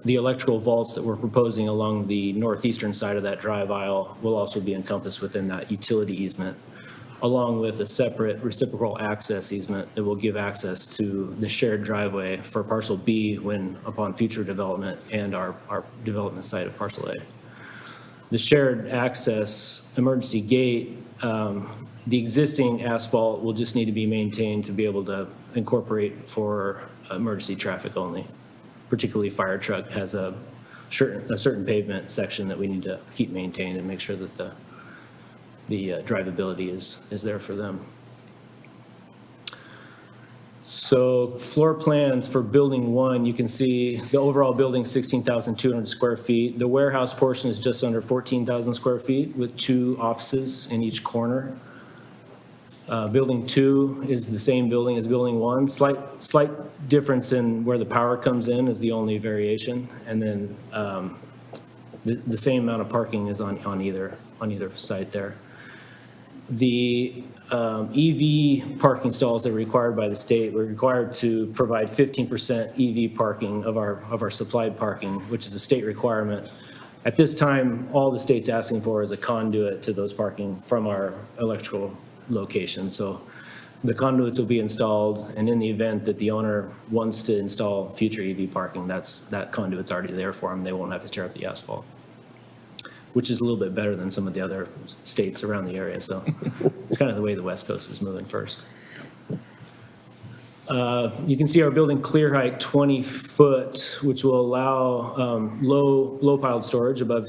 S10: the electrical vaults that we're proposing along the northeastern side of that drive aisle will also be encompassed within that utility easement, along with a separate reciprocal access easement that will give access to the shared driveway for parcel B upon future development and our development site of parcel A. The shared access emergency gate, the existing asphalt will just need to be maintained to be able to incorporate for emergency traffic only. Particularly fire truck has a certain pavement section that we need to keep maintained and make sure that drivability is there for them. So floor plans for building 1, you can see the overall building 16,200 square feet. The warehouse portion is just under 14,000 square feet with 2 offices in each corner. Building 2 is the same building as building 1. Slight difference in where the power comes in is the only variation. And then the same amount of parking is on either side there. The EV parking stalls that are required by the state, we're required to provide 15% EV parking of our supplied parking, which is a state requirement. At this time, all the state's asking for is a conduit to those parking from our electrical location. So the conduits will be installed, and in the event that the owner wants to install future EV parking, that conduit's already there for them. They won't have to tear up the asphalt, which is a little bit better than some of the other states around the area. So it's kind of the way the West Coast is moving first. You can see our building clear height 20 foot, which will allow low piled storage above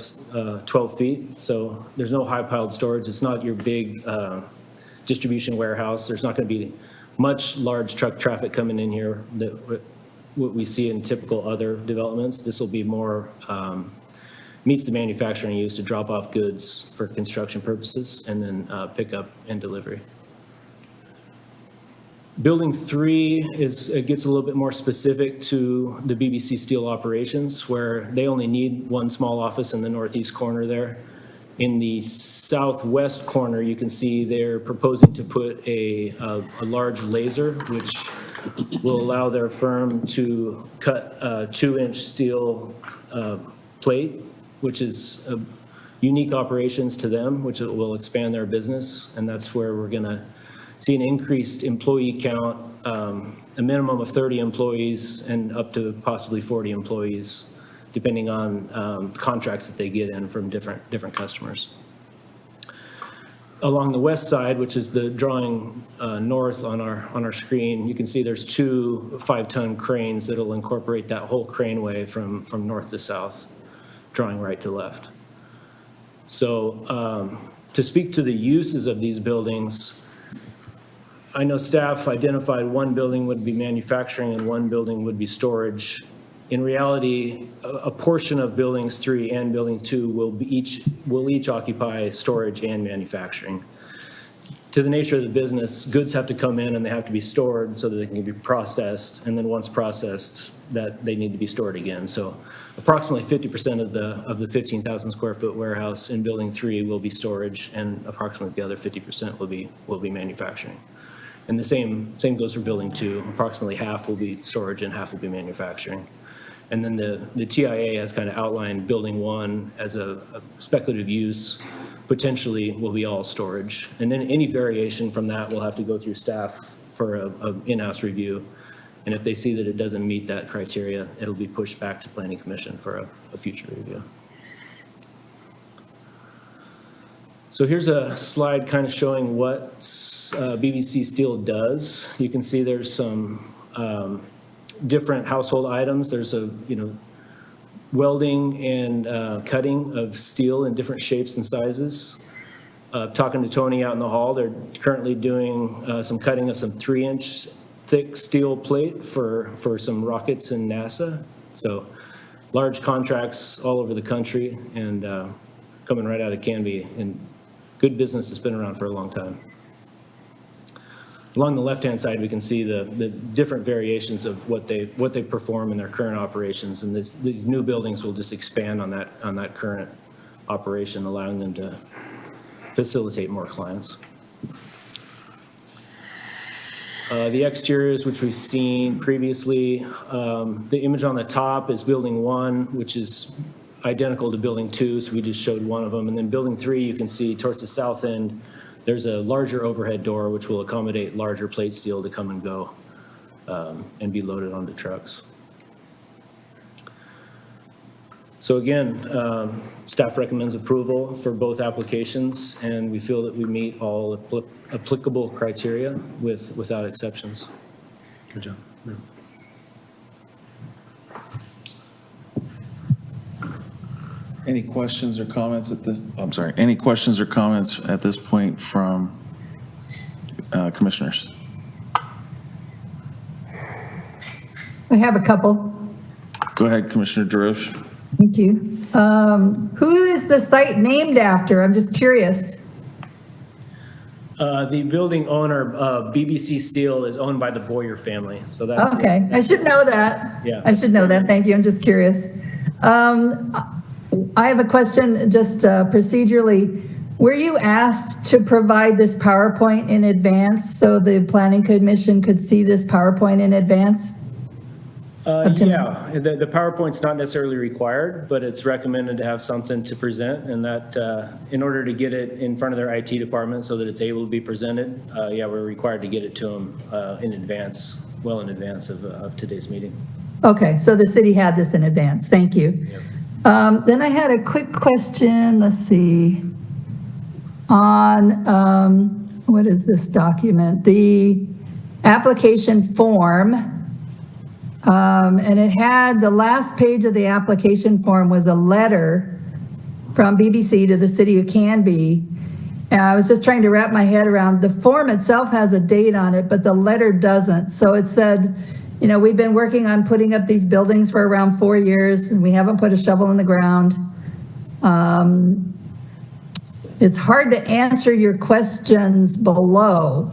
S10: 12 feet. So there's no high piled storage. It's not your big distribution warehouse. There's not going to be much large truck traffic coming in here that what we see in typical other developments. This will be more meets the manufacturing use to drop off goods for construction purposes and then pick up and delivery. Building 3 it gets a little bit more specific to the BBC Steel operations, where they only need 1 small office in the northeast corner there. In the southwest corner, you can see they're proposing to put a large laser, which will allow their firm to cut 2-inch steel plate, which is unique operations to them, which will expand their business. And that's where we're going to see an increased employee count, a minimum of 30 employees and up to possibly 40 employees, depending on contracts that they get in from different customers. Along the west side, which is the drawing north on our screen, you can see there's 2 5-ton cranes that'll incorporate that whole craneway from north to south, drawing right to left. So to speak to the uses of these buildings, I know staff identified 1 building would be manufacturing and 1 building would be storage. In reality, a portion of buildings 3 and building 2 will each occupy storage and manufacturing. To the nature of the business, goods have to come in and they have to be stored so that they can be processed, and then once processed, that they need to be stored again. So approximately 50% of the 15,000 square foot warehouse in building 3 will be storage, and approximately the other 50% will be manufacturing. And the same goes for building 2. Approximately half will be storage and half will be manufacturing. And then the TIA has kind of outlined building 1 as a speculative use, potentially will be all storage. And then any variation from that will have to go through staff for a in-house review. And if they see that it doesn't meet that criteria, it'll be pushed back to Planning Commission for a future review. So here's a slide kind of showing what BBC Steel does. You can see there's some different household items. There's welding and cutting of steel in different shapes and sizes. Talking to Tony out in the hall, they're currently doing some cutting of some 3-inch thick steel plate for some rockets in NASA. So large contracts all over the country, and coming right out of Canby, and good business that's been around for a long time. Along the left-hand side, we can see the different variations of what they perform in their current operations, and these new buildings will just expand on that current operation, allowing them to facilitate more clients. The exteriors, which we've seen previously, the image on the top is building 1, which is identical to building 2, so we just showed one of them. And then building 3, you can see towards the south end, there's a larger overhead door which will accommodate larger plate steel to come and go and be loaded onto trucks. So again, staff recommends approval for both applications, and we feel that we meet all applicable criteria without exceptions.
S11: Good job. Yeah.
S1: Any questions or comments any questions or comments at this point from commissioners?
S3: I have a couple.
S1: Go ahead, Commissioner DeRoche.
S3: Thank you. Who is the site named after? I'm just curious.
S10: The building owner, BBC Steel, is owned by the Boyer family, so that.
S3: Okay, I should know that.
S10: Yeah.
S3: I should know that, thank you, I'm just curious. I have a question, just procedurally. Were you asked to provide this PowerPoint in advance so the planning commission could see this PowerPoint in advance?
S10: Yeah, the PowerPoint's not necessarily required, but it's recommended to have something to present, and that in order to get it in front of their IT department so that it's able to be presented, yeah, we're required to get it to them in advance, well in advance of today's meeting.
S3: Okay, so the city had this in advance, thank you.
S10: Yep.
S3: Then I had a quick question, let's see, on, what is this document? The application form. And it had, the last page of the application form was a letter from BBC to the City of Canby. And I was just trying to wrap my head around, the form itself has a date on it, but the letter doesn't. So it said, you know, we've been working on putting up these buildings for around 4 years and we haven't put a shovel in the ground. It's hard to answer your questions below.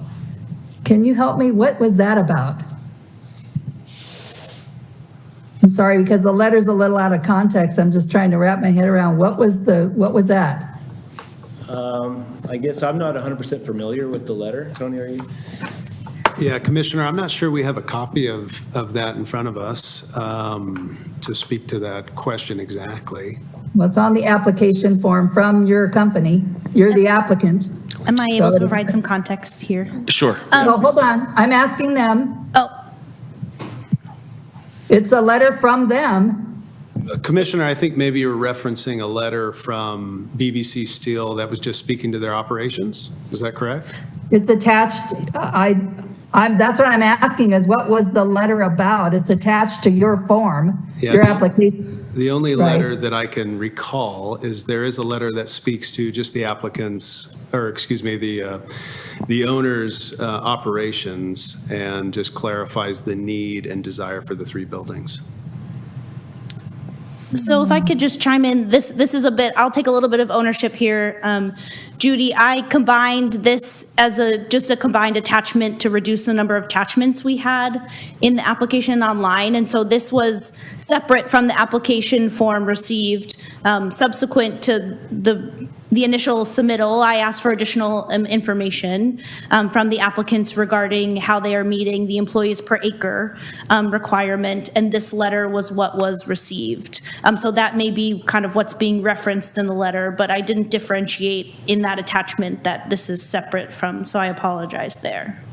S3: Can you help me? What was that about? I'm sorry, because the letter's a little out of context. I'm just trying to wrap my head around what was that?
S10: I guess I'm not 100% familiar with the letter. Tony, are you?
S11: Yeah, Commissioner, I'm not sure we have a copy of that in front of us to speak to that question exactly.
S3: What's on the application form from your company? You're the applicant.
S6: Am I able to provide some context here?
S1: Sure.
S3: So hold on, I'm asking them.
S6: Oh,
S3: It's a letter from them.
S11: Commissioner, I think maybe you're referencing a letter from BBC Steel that was just speaking to their operations. Is that correct?
S3: It's attached, that's what I'm asking is what was the letter about? It's attached to your form,
S11: Yeah.
S3: your application.
S11: The only
S3: Right.
S11: letter that I can recall is there is a letter that speaks to just the applicants, or excuse me, the owner's operations and just clarifies the need and desire for the 3 buildings.
S6: so if I could just chime in, this is a bit, I'll take a little bit of ownership here. Judy, I combined this as just a combined attachment to reduce the number of attachments we had in the application online. And so this was separate from the application form received. Subsequent to the initial submittal, I asked for additional information from the applicants regarding how they are meeting the employees per acre requirement, and this letter was what was received. So that may be kind of what's being referenced in the letter, but I didn't differentiate in that attachment that this is separate from, so I apologize there.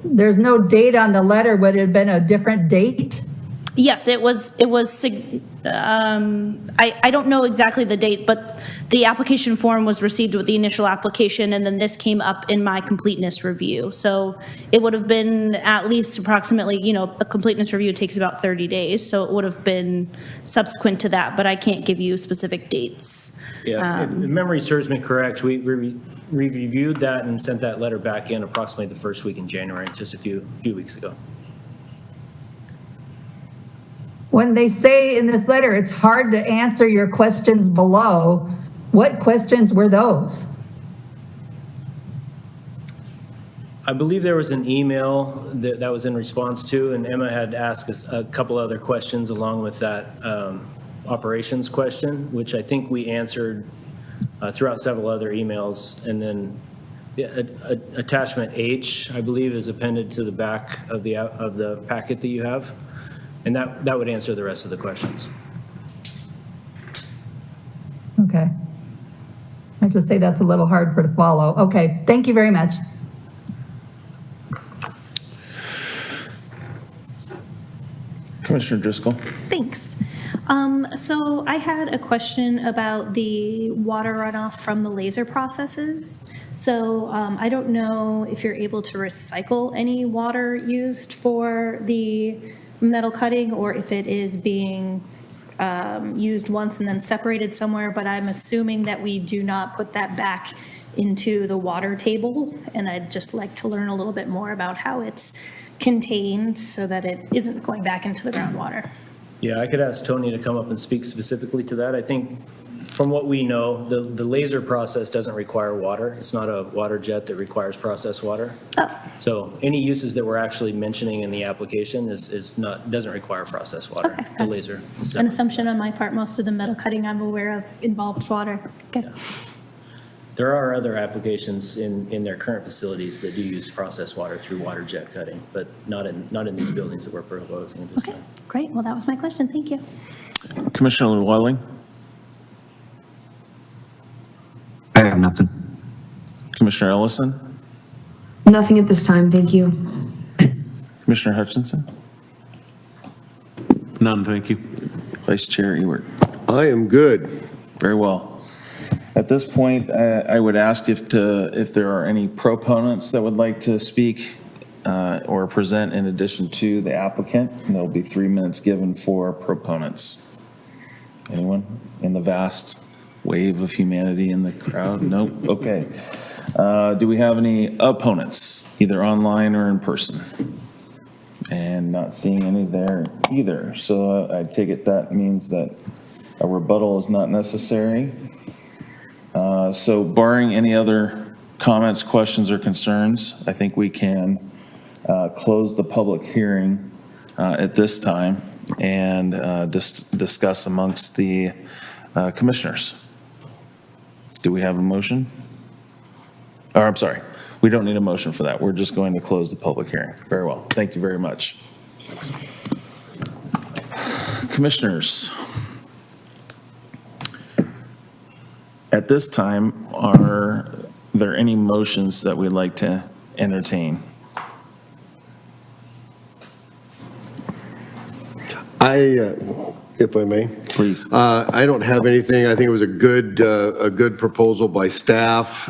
S3: There's no date on the letter. Would it have been a different date?
S6: Yes, it was, I don't know exactly the date, but the application form was received with the initial application, and then this came up in my completeness review. So it would have been at least approximately, you know, a completeness review takes about 30 days, so it would have been subsequent to that, but I can't give you specific dates.
S10: Yeah, if memory serves me correct, we reviewed that and sent that letter back in approximately the first week in January, just a few weeks ago.
S3: When they say in this letter, it's hard to answer your questions below, what questions were those?
S10: I believe there was an email that was in response to, and Emma had asked us a couple other questions along with that operations question, which I think we answered throughout several other emails. And then attachment H, I believe, is appended to the back of the packet that you have. And that would answer the rest of the questions.
S3: Okay. I have to say that's a little hard to follow. Okay, thank you very much.
S1: Commissioner Driscoll.
S2: Thanks. So I had a question about the water runoff from the laser processes. So I don't know if you're able to recycle any water used for the metal cutting, or if it is being used once and then separated somewhere, but I'm assuming that we do not put that back into the water table, and I'd just like to learn a little bit more about how it's contained so that it isn't going back into the groundwater.
S10: Yeah, I could ask Tony to come up and speak specifically to that. I think from what we know, the laser process doesn't require water. It's not a water jet that requires processed water.
S2: Oh.
S10: So any uses that we're actually mentioning in the application doesn't require processed water.
S2: Okay,
S10: The
S2: that's
S10: laser is
S2: an
S10: separate.
S2: assumption on my part. Most of the metal cutting I'm aware of involved water. Good.
S10: There are other applications in their current facilities that do use processed water through water jet cutting, but not in these buildings that we're proposing at this
S2: Okay,
S10: time.
S2: great. Well, that was my question. Thank you.
S1: Commissioner Llewellyn?
S4: I have nothing.
S1: Commissioner Ellison?
S8: Nothing at this time, thank you.
S1: Commissioner Hutchinson?
S4: None, thank you.
S1: Vice Chair Ewert?
S5: I am good.
S1: Very well. At this point, I would ask if there are any proponents that would like to speak or present in addition to the applicant. And there'll be 3 minutes given for proponents. Anyone in the vast wave of humanity in the crowd? Nope. Okay. Do we have any opponents, either online or in person? And not seeing any there either. So I take it that means that a rebuttal is not necessary. So barring any other comments, questions, or concerns, I think we can close the public hearing at this time and discuss amongst the commissioners. Do we have a motion? Or I'm sorry, we don't need a motion for that. We're just going to close the public hearing. Very well. Thank you very much. Commissioners, at this time, are there any motions that we'd like to entertain?
S5: If I may.
S1: Please.
S5: I don't have anything. I think it was a good proposal by staff.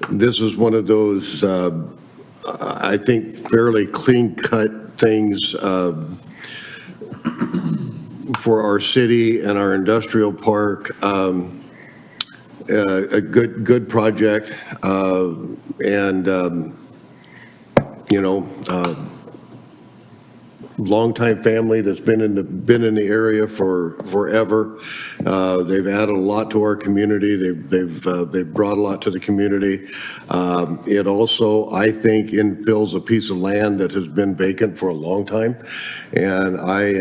S5: This is one of those, I think, fairly clean-cut things for our city and our industrial park. A good project, and longtime family that's been in the area for forever. They've added a lot to our community. They've brought a lot to the community. It also, I think, infills a piece of land that has been vacant for a long time, and I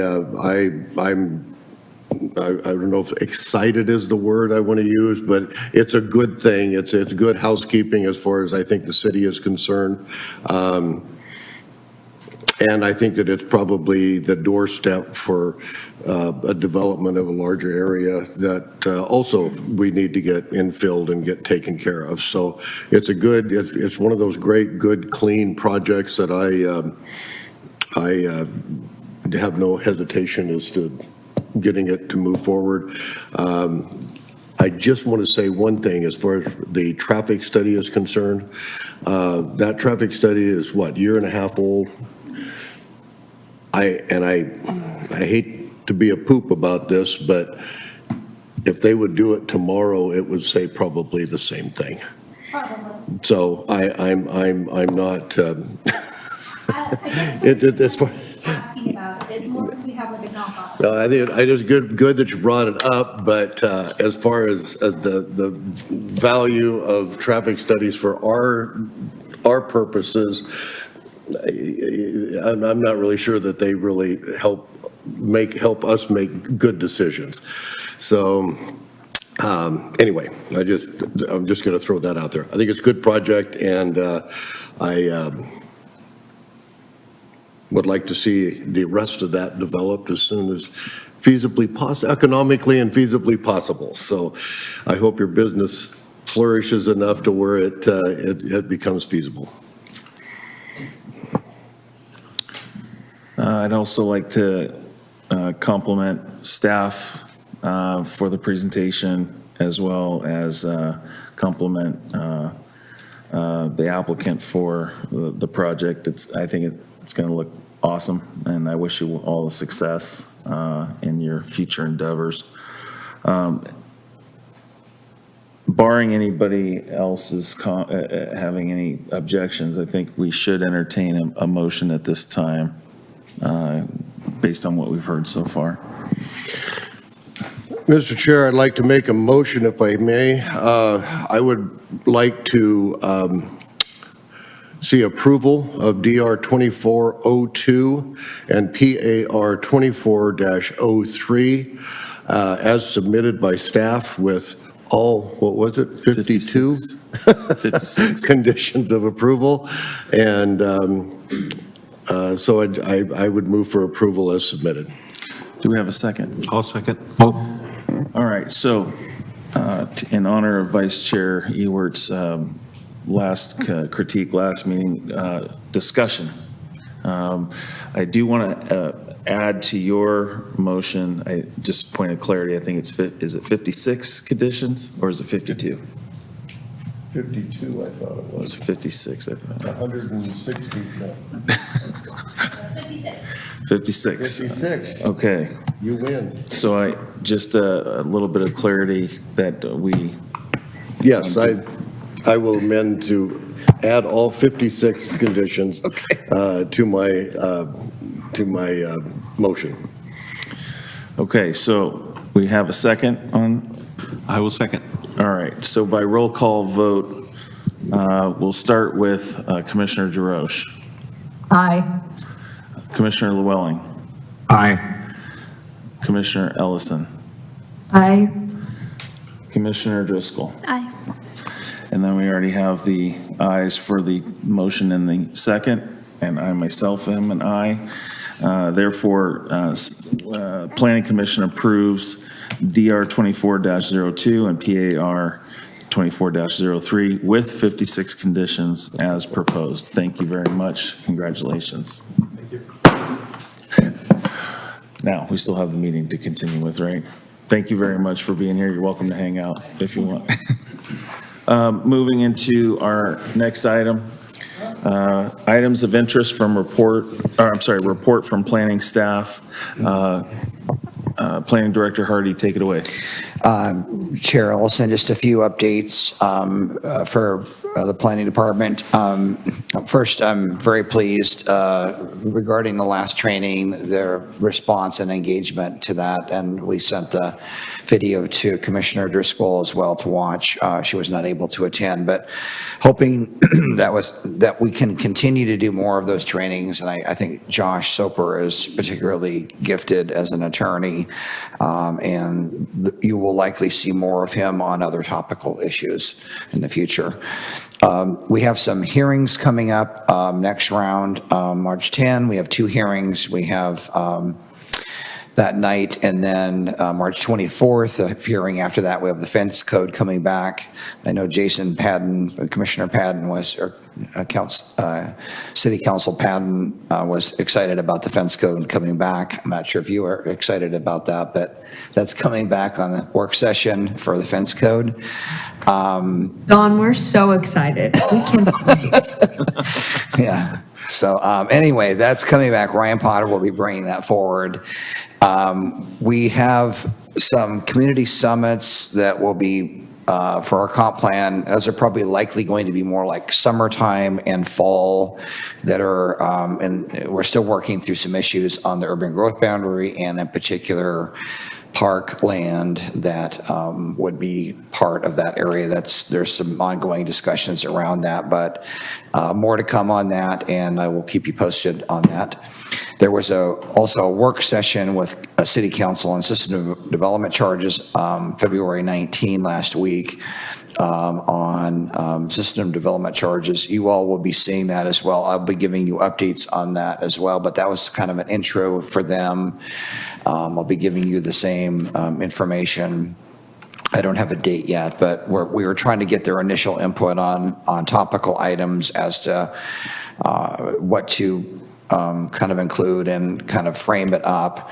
S5: don't know if excited is the word I want to use, but it's a good thing. It's good housekeeping as far as I think the city is concerned. And I think that it's probably the doorstep for a development of a larger area that also we need to get infilled and get taken care of. So it's one of those great, good, clean projects that I have no hesitation as to getting it to move forward. I just want to say one thing as far as the traffic study is concerned. That traffic study is what, year and a half old? I hate to be a poop about this, but if they would do it tomorrow, it would say probably the same thing.
S2: Probably.
S5: So I'm not.
S2: I
S5: As far,
S2: asking about it is more because we have like a knockoff.
S5: no, I think it's good that you brought it up, but as far as the value of traffic studies for our purposes, I'm not really sure that they really help us make good decisions. So anyway, I'm just going to throw that out there. I think it's a good project, and I would like to see the rest of that developed as soon as feasibly possible, economically and feasibly possible. So I hope your business flourishes enough to where it becomes feasible.
S1: I'd also like to compliment staff for the presentation, as well as compliment the applicant for the project. I think it's going to look awesome, and I wish you all the success in your future endeavors. Barring anybody else's having any objections, I think we should entertain a motion at this time based on what we've heard so far.
S5: Mr. Chair, I'd like to make a motion, if I may. I would like to see approval of DR 2402 and PAR 24-03 as submitted by staff with all, what was it, 52?
S1: 56.
S5: Conditions of approval. And so I would move for approval as submitted.
S1: Do we have a second?
S4: I'll second.
S1: All right, so in honor of Vice Chair Ewert's last critique, last meeting discussion, I do want to add to your motion, just point of clarity, I think is it 56 conditions or is it 52?
S5: 52, I thought it
S1: It was 56, I thought.
S5: 160.
S1: 56.
S5: 56.
S1: Okay.
S5: You win.
S1: So just a little bit of clarity that we.
S5: Yes, I will amend to add all 56 conditions to my motion.
S1: Okay, so we have a second on,
S4: I will second.
S1: all right, so by roll call vote, we'll start with Commissioner Jarosh,
S3: Aye.
S1: Commissioner Llewellyn,
S4: Aye.
S1: Commissioner Ellison,
S8: Aye.
S1: Commissioner Driscoll.
S2: Aye.
S1: And then we already have the ayes for the motion in the second, and I myself am an aye. Therefore, Planning Commission approves DR 24-02 and PAR 24-03 with 56 conditions as proposed. Thank you very much. Congratulations. Thank you. Now, we still have the meeting to continue with, right? Thank you very much for being here. You're welcome to hang out if you want. Moving into our next item, items of interest from report from planning staff. Planning Director Hardy, take it away.
S9: Chair Ellison, just a few updates for the planning department. First, I'm very pleased regarding the last training, their response and engagement to that, and we sent the video to Commissioner Driscoll as well to watch. She was not able to attend, but hoping that we can continue to do more of those trainings, and I think Josh Soper is particularly gifted as an attorney, and you will likely see more of him on other topical issues in the future. We have some hearings coming up next round, March 10. We have 2 hearings. We have that night, and then March 24th, a hearing after that. We have the fence code coming back. I know Jason Padden, Commissioner Padden was, or City Council Padden was excited about the fence code coming back. I'm not sure if you are excited about that, but that's coming back on the work session for the fence code.
S8: Dawn, we're so excited. We can't wait.
S9: Yeah. So anyway, that's coming back. Ryan Potter will be bringing that forward. We have some community summits that will be for our comp plan. Those are probably likely going to be more like summertime and fall that are, and we're still working through some issues on the urban growth boundary and in particular park land that would be part of that area. There's some ongoing discussions around that, but more to come on that, and I will keep you posted on that. There was also a work session with a city council on system development charges February 19 last week on system development charges. You all will be seeing that as well. I'll be giving you updates on that as well, but that was kind of an intro for them. I'll be giving you the same information. I don't have a date yet, but we were trying to get their initial input on topical items as to what to kind of include and kind of frame it up.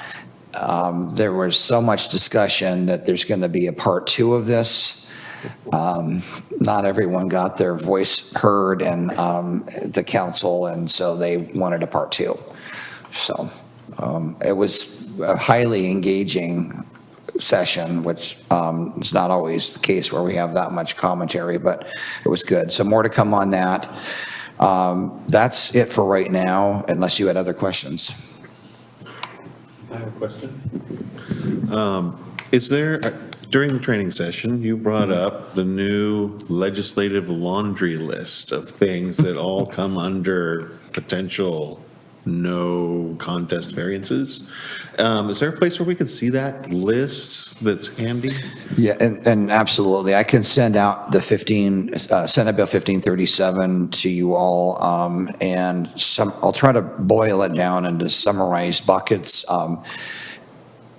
S9: There was so much discussion that there's going to be a part 2 of this. Not everyone got their voice heard in the council, and so they wanted a part 2. So it was a highly engaging session, which is not always the case where we have that much commentary, but it was good. So more to come on that. That's it for right now, unless you had other questions.
S4: I have a question. Is there, during the training session, you brought up the new legislative laundry list of things that all come under potential no contest variances. Is there a place where we could see that list that's handy?
S9: Yeah, and absolutely. I can send out the Senate Bill 1537 to you all, and I'll try to boil it down into summarized buckets.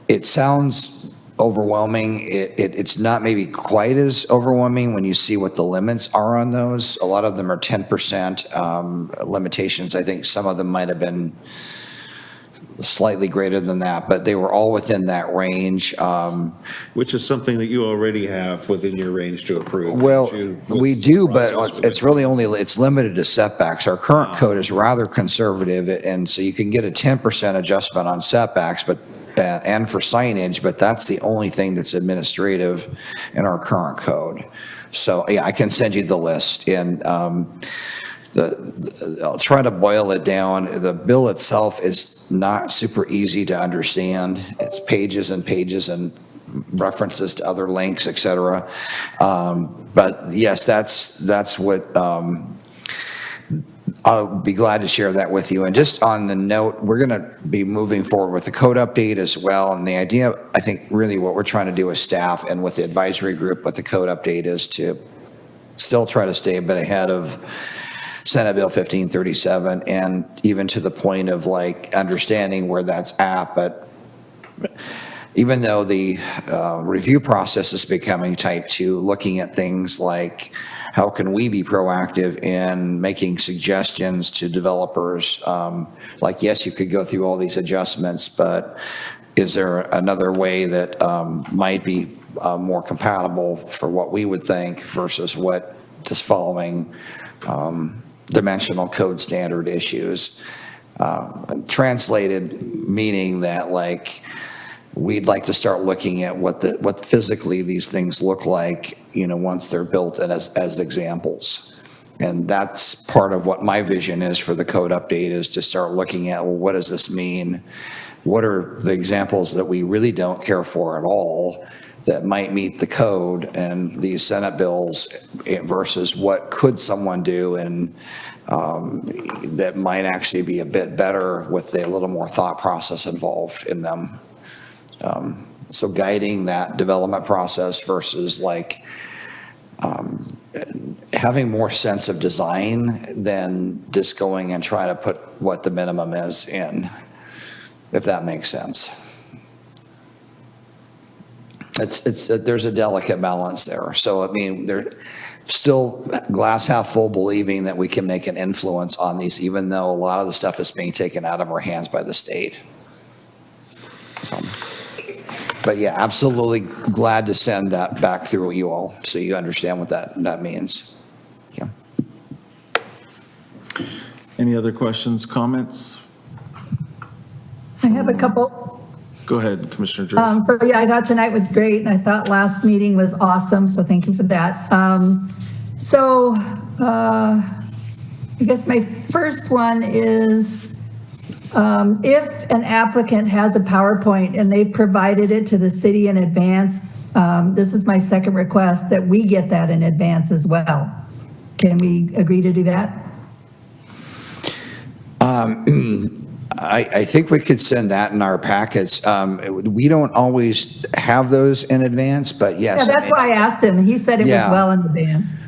S9: It sounds overwhelming. It's not maybe quite as overwhelming when you see what the limits are on those. A lot of them are 10% limitations. I think some of them might have been slightly greater than that, but they were all within that range.
S4: Which is something that you already have within your range to approve.
S9: Well,
S4: What's
S9: we
S4: the
S9: do,
S4: process
S9: but
S4: with
S9: it's
S4: it?
S9: really it's limited to setbacks. Our current code is rather conservative, and so you can get a 10% adjustment on setbacks, and for signage, but that's the only thing that's administrative in our current code. So, yeah, I can send you the list, and I'll try to boil it down. The bill itself is not super easy to understand. It's pages and pages and references to other links, et cetera. But yes, that's what I'll be glad to share that with you. And just on the note, we're going to be moving forward with the code update as well. And the idea, I think, really what we're trying to do as staff and with the advisory group with the code update is to still try to stay a bit ahead of Senate Bill 1537, and even to the point of like understanding where that's at. But even though the review process is becoming type 2, looking at things like how can we be proactive in making suggestions to developers? Like, yes, you could go through all these adjustments, but is there another way that might be more compatible for what we would think versus what just following dimensional code standard issues? Translated meaning that, like, we'd like to start looking at what physically these things look like, once they're built and as examples. And that's part of what my vision is for the code update, is to start looking at, well, what does this mean? What are the examples that we really don't care for at all that might meet the code and these Senate bills versus what could someone do and that might actually be a bit better with a little more thought process involved in them. So guiding that development process versus like having more sense of design than just going and trying to put what the minimum is in, if that makes sense. There's a delicate balance there. So, I mean, they're still glass half full, believing that we can make an influence on these, even though a lot of the stuff is being taken out of our hands by the state. So, but yeah, absolutely glad to send that back through you all so you understand what that means. Yeah.
S1: Any other questions, comments?
S3: I have a couple.
S1: Go ahead, Commissioner George.
S3: So yeah, I thought tonight was great, and I thought last meeting was awesome, so thank you for that. I guess my first one is, if an applicant has a PowerPoint and they've provided it to the city in advance, this is my second request, that we get that in advance as well. Can we agree to do that?
S9: I think we could send that in our packets. We don't always have those in advance, but yes.
S3: Yeah, that's why I asked him. He said it was well in advance.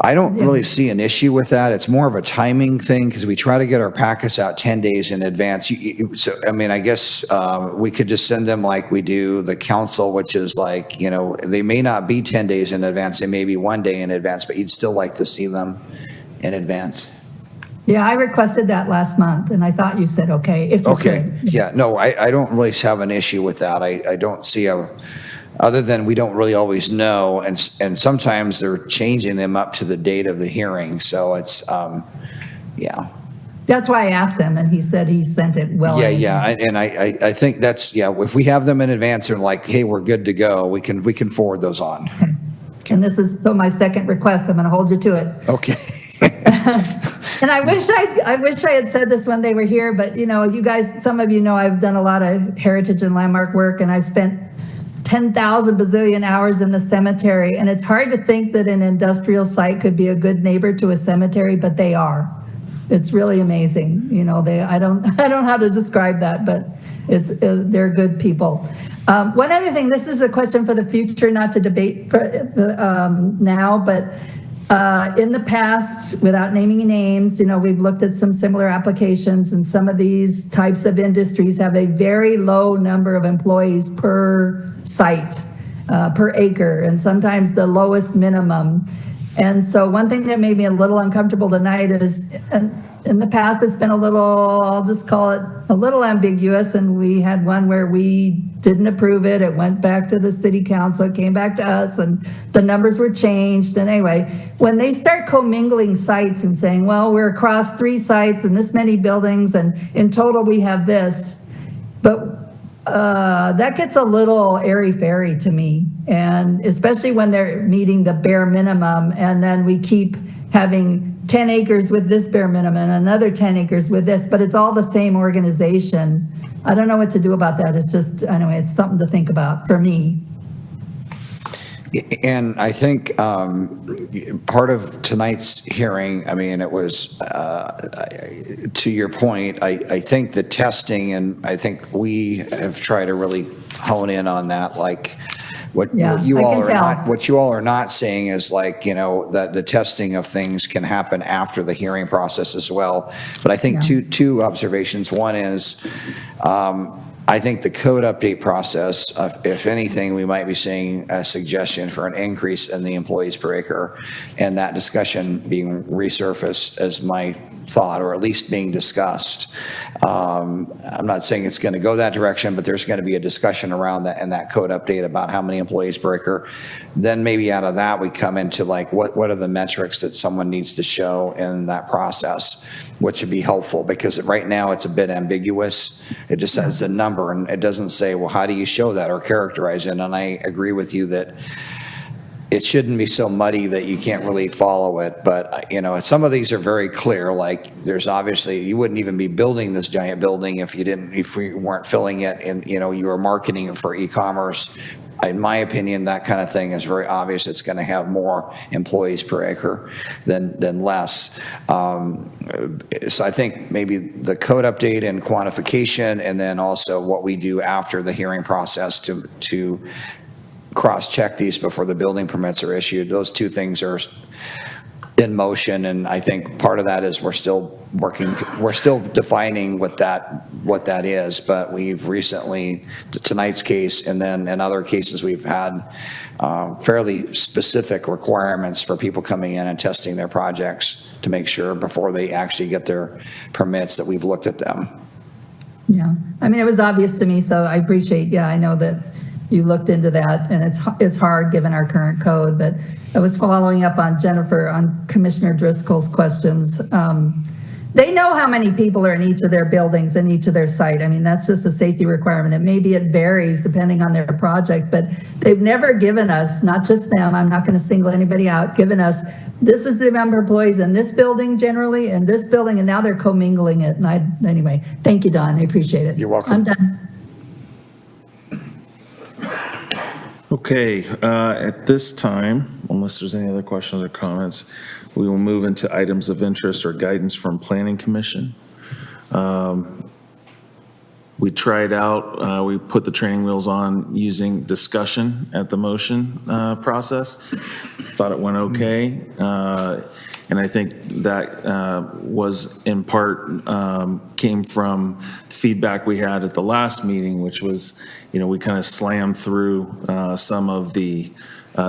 S9: I don't really see an issue with that. It's more of a timing thing because we try to get our packets out 10 days in advance. So, I mean, I guess we could just send them like we do the council, which is like, they may not be 10 days in advance. They may be 1 day in advance, but you'd still like to see them in advance.
S3: Yeah, I requested that last month, and I thought you said okay. If you could.
S9: Yeah, no, I don't really have an issue with that. I don't see other than we don't really always know, and sometimes they're changing them up to the date of the hearing, so it's, yeah.
S3: That's why I asked him, and he said he sent it well.
S9: And I think that's, if we have them in advance and like, hey, we're good to go, we can forward those on.
S3: And this is so my second request, I'm going to hold you to it.
S9: Okay.
S3: And I wish I had said this when they were here, but you guys, some of you know I've done a lot of heritage and landmark work, and I've spent 10,000 bazillion hours in the cemetery, and it's hard to think that an industrial site could be a good neighbor to a cemetery, but they are. It's really amazing. I don't know how to describe that, but they're good people. One other thing, this is a question for the future, not to debate now, but in the past, without naming names, we've looked at some similar applications, and some of these types of industries have a very low number of employees per site, per acre, and sometimes the lowest minimum. And so one thing that made me a little uncomfortable tonight is, in the past, it's been a little, I'll just call it a little ambiguous, and we had one where we didn't approve it. It went back to the city council, it came back to us, and the numbers were changed. And anyway, when they start commingling sites and saying, well, we're across 3 sites and this many buildings, and in total we have this, but that gets a little airy-fairy to me, and especially when they're meeting the bare minimum, and then we keep having 10 acres with this bare minimum and another 10 acres with this, but it's all the same organization. I don't know what to do about that. It's just, anyway, it's something to think about for me.
S9: And I think part of tonight's hearing, I mean, it was, to your point, I think the testing, and I think we have tried to really hone in on that, like, what you all are not saying is like, that the testing of things can happen after the hearing process as well. But I think two observations. One is, I think the code update process, if anything, we might be seeing a suggestion for an increase in the employees per acre, and that discussion being resurfaced as my thought, or at least being discussed. I'm not saying it's going to go that direction, but there's going to be a discussion around that and that code update about how many employees per acre. Then maybe out of that, we come into like, what are the metrics that someone needs to show in that process, which would be helpful, because right now it's a bit ambiguous. It just says a number, and it doesn't say, well, how do you show that or characterize it? And I agree with you that it shouldn't be so muddy that you can't really follow it. But, some of these are very clear. Like, there's obviously, you wouldn't even be building this giant building if we weren't filling it and, you were marketing it for e-commerce. In my opinion, that kind of thing is very obvious. It's going to have more employees per acre than less. So I think maybe the code update and quantification, and then also what we do after the hearing process to cross-check these before the building permits are issued. Those two things are in motion, and I think part of that is we're still defining what that is, but we've recently, tonight's case, and then in other cases we've had fairly specific requirements for people coming in and testing their projects to make sure before they actually get their permits that we've looked at them.
S3: Yeah, I mean, it was obvious to me, so I appreciate, I know that you looked into that, and it's hard given our current code, but I was following up on Jennifer, on Commissioner Driscoll's questions. They know how many people are in each of their buildings and each of their site. I mean, that's just a safety requirement. It varies depending on their project, but they've never given us, not just them, I'm not going to single anybody out, given us, this is the number of employees in this building generally, in this building, and now they're commingling it. And anyway, thank you, Don, I appreciate it.
S9: You're welcome.
S3: I'm done.
S1: Okay, at this time, unless there's any other questions or comments, we will move into items of interest or guidance from Planning Commission. We tried out, we put the training wheels on using discussion at the motion process. Thought it went okay. And I think that was in part came from feedback we had at the last meeting, which was, we kind of slammed through some of the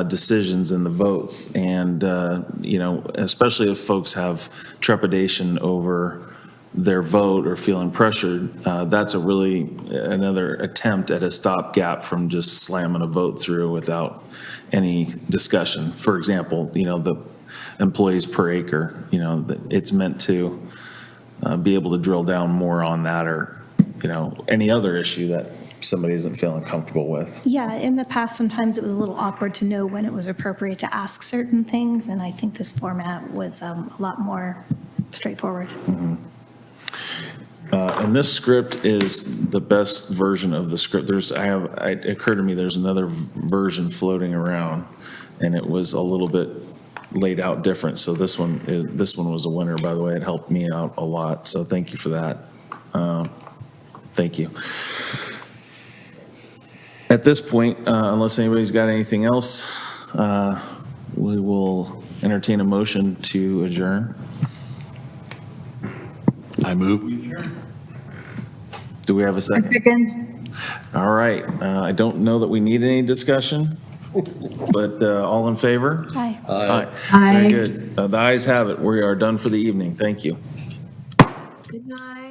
S1: decisions and the votes. And, especially if folks have trepidation over their vote or feeling pressured, that's another attempt at a stopgap from just slamming a vote through without any discussion. For example, the employees per acre, it's meant to be able to drill down more on that, or, any other issue that somebody isn't feeling comfortable with.
S2: Yeah, in the past, sometimes it was a little awkward to know when it was appropriate to ask certain things, and I think this format was a lot more straightforward.
S1: And this script is the best version of the script. It occurred to me there's another version floating around, and it was a little bit laid out different. So this one was a winner, by the way. It helped me out a lot. So thank you for that. Thank you. At this point, unless anybody's got anything else, we will entertain a motion to adjourn.
S4: I move.
S1: Do we have a second?
S3: Second.
S1: All right. I don't know that we need any discussion, but all in favor?
S2: Aye.
S1: Aye.
S8: Aye.
S1: Very good. The ayes have it. We are done for the evening. Thank you.
S8: Good night.